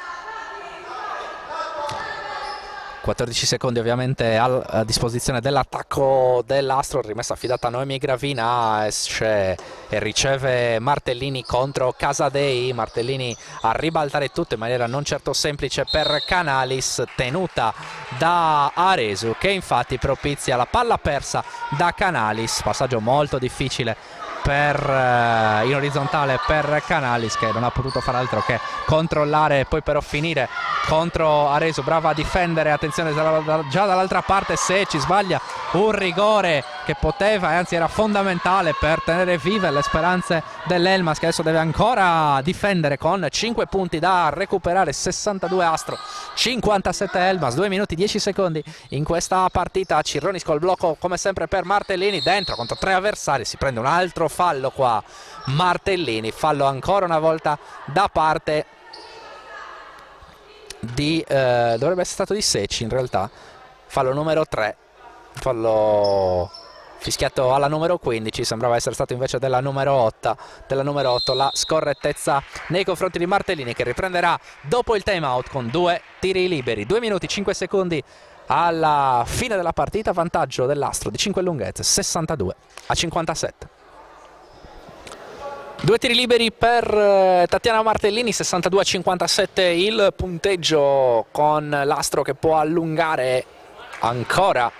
14 secondi ovviamente a disposizione dell'attacco dell'Astro, rimessa affidata a Noemi Gravina, esce e riceve Martellini contro Casadei. Martellini a ribaltare tutto in maniera non certo semplice per Canalis, tenuta da Aresu che infatti propizia la palla persa da Canalis, passaggio molto difficile in orizzontale per Canalis, che non ha potuto fare altro che controllare e poi però finire contro Aresu, brava a difendere. Attenzione già dall'altra parte se ci sbaglia un rigore che poteva e anzi era fondamentale per tenere vive le speranze dell'Elmas, che adesso deve ancora difendere con 5 punti da recuperare. 62 Astro, 57 Elmas, 2 minuti 10 secondi in questa partita. Cirronis col blocco come sempre per Martellini, dentro contro 3 avversari, si prende un altro fallo qua Martellini, fallo ancora una volta da parte di dovrebbe essere stato di Secci in realtà, fallo numero 3, fallo fischiato alla numero 15, sembrava essere stato invece della numero 8, la scorrettezza nei confronti di Martellini, che riprenderà dopo il time out con 2 tiri liberi. 2 minuti 5 secondi alla fine della partita, vantaggio dell'Astro di 5 lunghezze, 62-57. 2 tiri liberi per Tatiana Martellini, 62-57 il punteggio, con l'Astro che può allungare ancora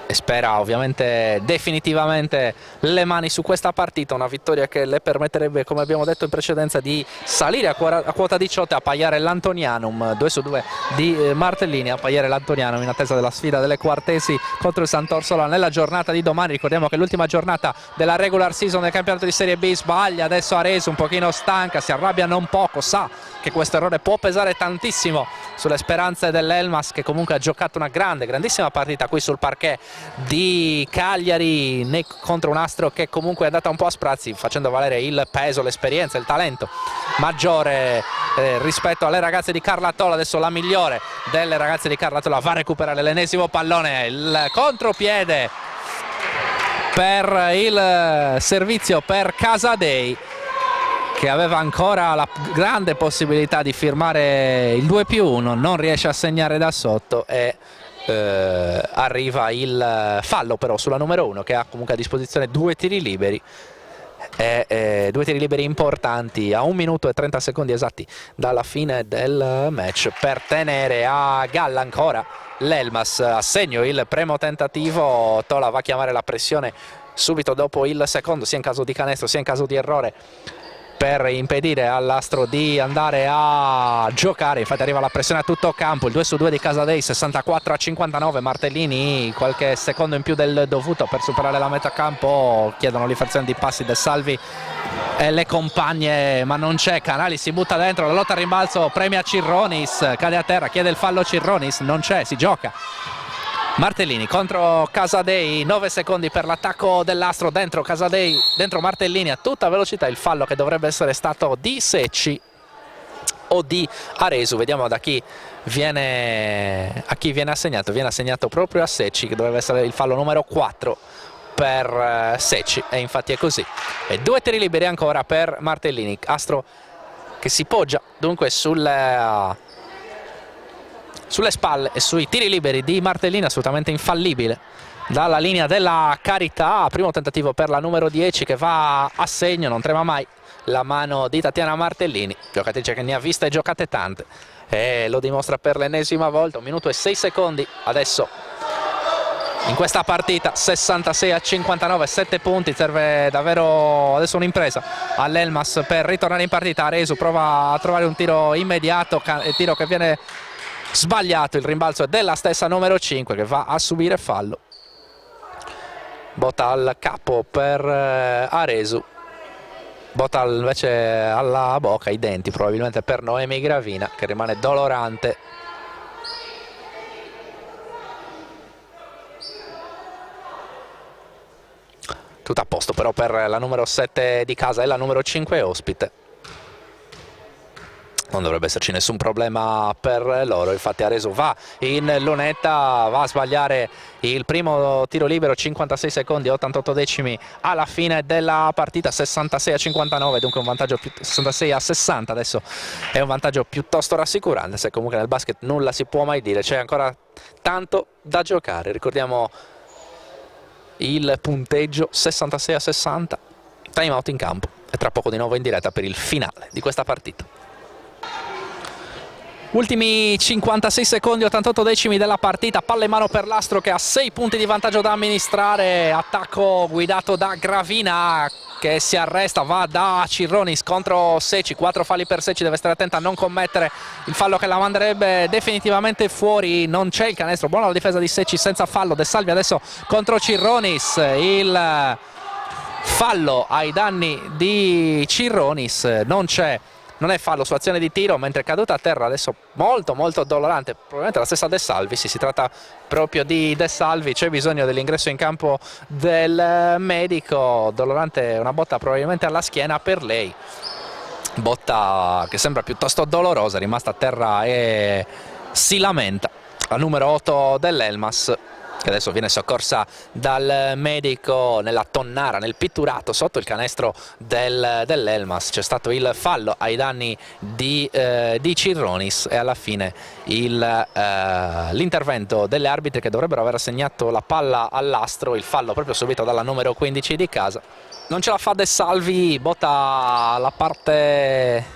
e spera ovviamente definitivamente le mani su questa partita. Una vittoria che le permetterebbe, come abbiamo detto in precedenza, di salire a quota 18 e appaiare l'Antonianum. 2 su 2 di Martellini, appaiare l'Antonianum in attesa della sfida delle quartesi contro il Sant'Orsola nella giornata di domani. Ricordiamo che è l'ultima giornata della regular season del campionato di Serie B. Sbaglia adesso Aresu, un pochino stanca, si arrabbia non poco, sa che questo errore può pesare tantissimo sulle speranze dell'Elmas, che comunque ha giocato una grandissima partita qui sul parquet di Cagliari contro un Astro che comunque è andata un po' a sprazzi, facendo valere il peso, l'esperienza, il talento maggiore rispetto alle ragazze di Carlatola. Adesso la migliore delle ragazze di Carlatola va a recuperare l'ennesimo pallone, il contropiede per il servizio per Casadei, che aveva ancora la grande possibilità di firmare il 2+1, non riesce a segnare da sotto e arriva il fallo però sulla numero 1, che ha comunque a disposizione 2 tiri liberi, 2 tiri liberi importanti a 1 minuto e 30 secondi esatti dalla fine del match per tenere a galla ancora l'Elmas. A segno il primo tentativo, Tola va a chiamare la pressione subito dopo il secondo, sia in caso di canestro sia in caso di errore, per impedire all'Astro di andare a giocare. Infatti arriva la pressione a tutto campo, il 2 su 2 di Casadei, 64-59. Martellini qualche secondo in più del dovuto per superare la metà campo, chiedono l'infrazione di passi De Salvi e le compagne, ma non c'è. Canali si butta dentro, la lotta a rimbalzo premia Cirronis, cade a terra, chiede il fallo Cirronis, non c'è, si gioca Martellini contro Casadei, 9 secondi per l'attacco dell'Astro, dentro Casadei, dentro Martellini a tutta velocità, il fallo che dovrebbe essere stato di Secci o di Aresu. Vediamo da chi viene assegnato. Viene assegnato proprio a Secci, che dovrebbe essere il fallo numero 4 per Secci, e infatti è così. E 2 tiri liberi ancora per Martellini. Astro che si poggia dunque sulle spalle e sui tiri liberi di Martellini, assolutamente infallibile dalla linea della carità. Primo tentativo per la numero 10 che va a segno, non trema mai la mano di Tatiana Martellini, giocatrice che ne ha viste e giocate tante e lo dimostra per l'ennesima volta. 1 minuto e 6 secondi adesso in questa partita, 66-59, 7 punti. Serve davvero adesso un'impresa all'Elmas per ritornare in partita. Aresu prova a trovare un tiro immediato, tiro che viene sbagliato, il rimbalzo è della stessa numero 5 che va a subire fallo. Botta al capo per Aresu, botta invece alla bocca, ai denti probabilmente per Noemi Gravina, che rimane dolorante. Tutto a posto però per la numero 7 di casa e la numero 5 ospite. Non dovrebbe esserci nessun problema per loro. Infatti Aresu va in lunetta, va a sbagliare il primo tiro libero, 56 secondi 88 decimi alla fine della partita, 66-59, dunque un vantaggio 66-60 adesso. È un vantaggio piuttosto rassicurante, se comunque nel basket nulla si può mai dire, c'è ancora tanto da giocare. Ricordiamo il punteggio, 66-60, time out in campo e tra poco di nuovo in diretta per il finale di questa partita. Ultimi 56 secondi, 88 decimi della partita, palla in mano per l'Astro che ha 6 punti di vantaggio da amministrare. Attacco guidato da Gravina che si arresta, va da Cirronis contro Secci, 4 falli per Secci, deve stare attenta a non commettere il fallo che la manderebbe definitivamente fuori. Non c'è il canestro, buona la difesa di Secci senza fallo. De Salvi adesso contro Cirronis, il fallo ai danni di Cirronis, non è fallo su azione di tiro, mentre è caduta a terra adesso molto dolorante, probabilmente la stessa De Salvi. Sì, si tratta proprio di De Salvi, c'è bisogno dell'ingresso in campo del medico. Dolorante, una botta probabilmente alla schiena per lei, botta che sembra piuttosto dolorosa, è rimasta a terra e si lamenta. La numero 8 dell'Elmas, che adesso viene soccorsa dal medico nella tonnara, nel pitturato sotto il canestro dell'Elmas. C'è stato il fallo ai danni di Cirronis e alla fine l'intervento delle arbitre che dovrebbero aver assegnato la palla all'Astro, il fallo proprio subito dalla numero 15 di casa. Non ce la fa De Salvi, botta la parte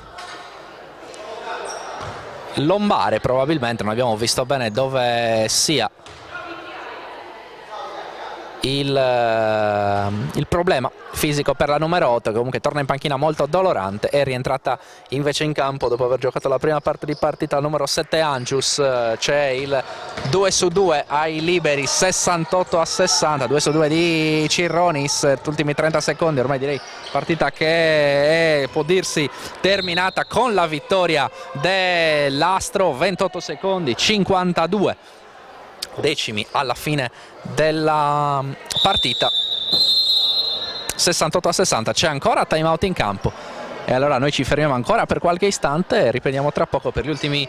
lombare probabilmente, non abbiamo visto bene dove sia il problema fisico per la numero 8, che comunque torna in panchina molto dolorante. È rientrata invece in campo dopo aver giocato la prima parte di partita la numero 7 Angius. C'è il 2 su 2 ai liberi, 68-60, 2 su 2 di Cirronis. Ultimi 30 secondi, ormai direi partita che può dirsi terminata con la vittoria dell'Astro, 28 secondi 52 decimi alla fine della partita, 68-60. C'è ancora time out in campo e allora noi ci fermiamo ancora per qualche istante e riprendiamo tra poco per gli ultimi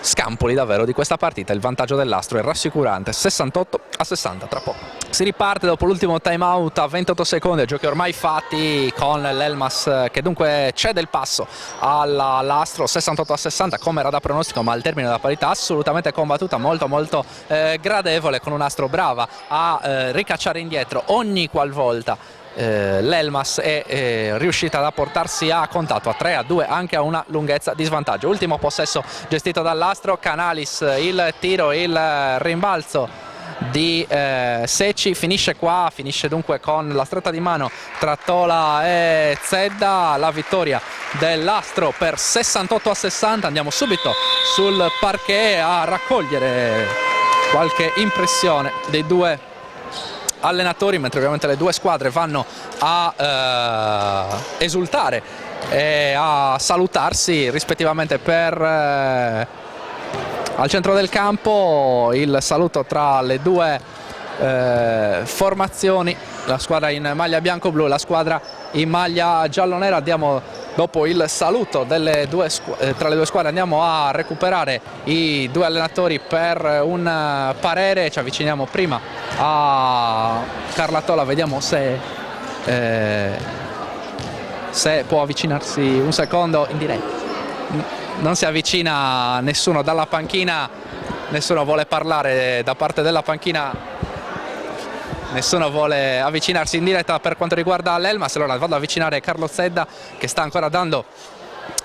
scampoli davvero di questa partita. Il vantaggio dell'Astro è rassicurante, 68-60. Tra poco si riparte dopo l'ultimo time out a 28 secondi, giochi ormai fatti, con l'Elmas che dunque cede il passo all'Astro, 68-60 come era da pronostico, ma al termine della parità assolutamente combattuta, molto gradevole, con un Astro brava a ricacciare indietro ogni qualvolta l'Elmas è riuscita a portarsi a contatto, a 3-2, anche a una lunghezza di svantaggio. Ultimo possesso gestito dall'Astro, Canalis, il tiro, il rimbalzo di Secci finisce qua, finisce dunque con la stretta di mano tra Tola e Zedda. La vittoria dell'Astro per 68-60. Andiamo subito sul parquet a raccogliere qualche impressione dei due allenatori, mentre ovviamente le due squadre vanno a esultare e a salutarsi rispettivamente per Al centro del campo il saluto tra le due formazioni, la squadra in maglia bianco-blu e la squadra in maglia giallo-nera. Andiamo, dopo il saluto delle tra le due squadre, andiamo a recuperare i due allenatori per un parere. Ci avviciniamo prima a Carla Tola, vediamo se può avvicinarsi un secondo in diretta. Non si avvicina nessuno dalla panchina, nessuno vuole parlare da parte della panchina, nessuno vuole avvicinarsi in diretta per quanto riguarda l'Elmas. Allora vado ad avvicinare Carlo Zedda, che sta ancora dando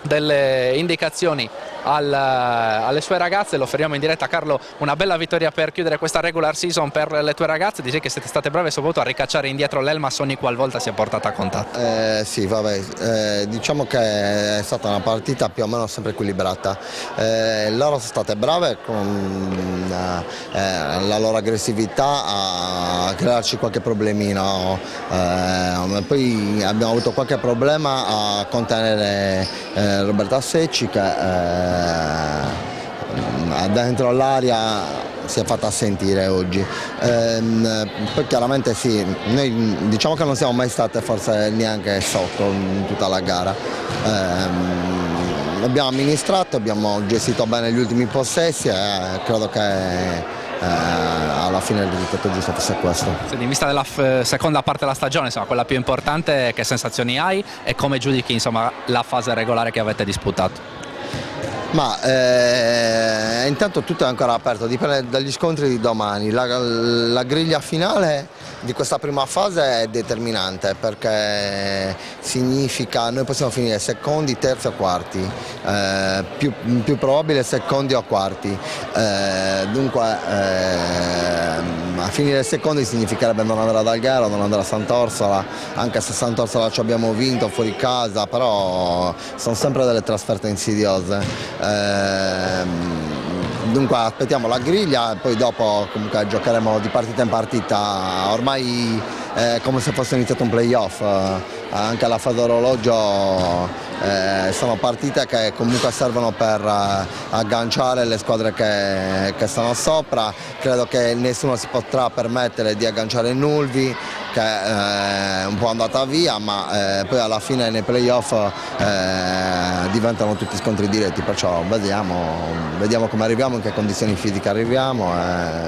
delle indicazioni alle sue ragazze. Lo offriamo in diretta. Carlo, una bella vittoria per chiudere questa regular season per le tue ragazze. Dici che siete state brave soprattutto a ricacciare indietro l'Elmas ogni qualvolta si è portata a contatto. Sì, vabbè, diciamo che è stata una partita più o meno sempre equilibrata. Loro sono state brave con la loro aggressività a crearci qualche problemino, poi abbiamo avuto qualche problema a contenere Roberta Secci, che dentro l'area si è fatta sentire oggi. Poi chiaramente sì, noi diciamo che non siamo mai state forse neanche sotto in tutta la gara. Abbiamo amministrato, abbiamo gestito bene gli ultimi possessi e credo che alla fine il risultato giusto fosse questo. In vista della seconda parte della stagione, insomma, quella più importante, che sensazioni hai e come giudichi, insomma, la fase regolare che avete disputato? Ma intanto tutto è ancora aperto, dipende dagli scontri di domani. La griglia finale di questa prima fase è determinante, perché significa noi possiamo finire secondi, terzi o quarti, più probabile secondi o quarti. Dunque a finire secondi significherebbe non andare ad Alghero, non andare a Sant'Orsola, anche se Sant'Orsola ci abbiamo vinto fuori casa, però sono sempre delle trasferte insidiose. Dunque aspettiamo la griglia e poi dopo comunque giocheremo di partita in partita, ormai è come se fosse iniziato un playoff, anche alla fase d'orologio sono partite che comunque servono per agganciare le squadre che stanno sopra. Credo che nessuno si potrà permettere di agganciare il Nulvi, che è un po' andata via, ma poi alla fine nei playoff diventano tutti scontri diretti, perciò vediamo come arriviamo, in che condizioni fisiche arriviamo.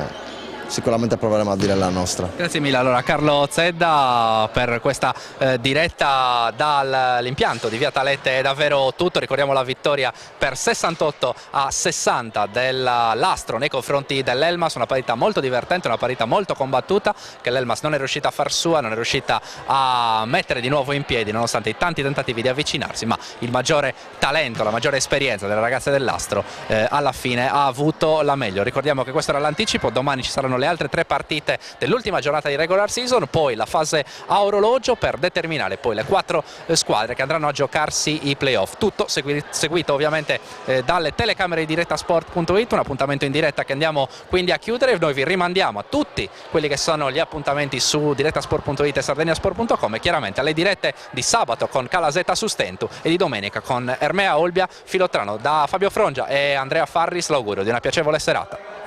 Sicuramente proveremo a dire la nostra. Grazie mille allora Carlo Zedda per questa diretta dall'impianto di Via Talette. È davvero tutto, ricordiamo la vittoria per 68-60 dell'Astro nei confronti dell'Elmas, una partita molto divertente, una partita molto combattuta che l'Elmas non è riuscita a far sua, non è riuscita a mettere di nuovo in piedi nonostante i tanti tentativi di avvicinarsi, ma il maggiore talento, la maggiore esperienza delle ragazze dell'Astro alla fine ha avuto la meglio. Ricordiamo che questo era l'anticipo, domani ci saranno le altre 3 partite dell'ultima giornata di regular season, poi la fase a orologio per determinare poi le 4 squadre che andranno a giocarsi i playoff. Tutto seguito ovviamente dalle telecamere di direttasport.it, un appuntamento in diretta che andiamo quindi a chiudere. Noi vi rimandiamo a tutti quelli che sono gli appuntamenti su direttasport.it e sardegnasport.com e chiaramente alle dirette di sabato con Calasetta Sustentu e di domenica con Ermea Olbia Filottrano. Da Fabio Frongia e Andrea Farris l'augurio di una piacevole serata.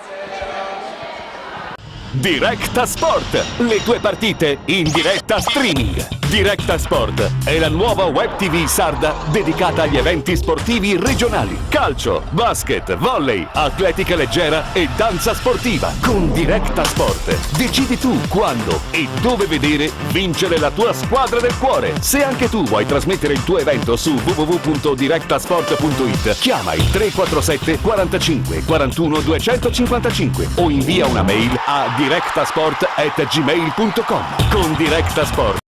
Directa Sport, le tue partite in diretta streaming. Directa Sport è la nuova web TV sarda dedicata agli eventi sportivi regionali. Calcio, basket, volley, atletica leggera e danza sportiva. Con Directa Sport decidi tu quando e dove vedere vincere la tua squadra del cuore. Se anche tu vuoi trasmettere il tuo evento su www.directasport.it, chiama il 347 45 41 255 o invia una mail a directasport@gmail.com. Con Directa Sport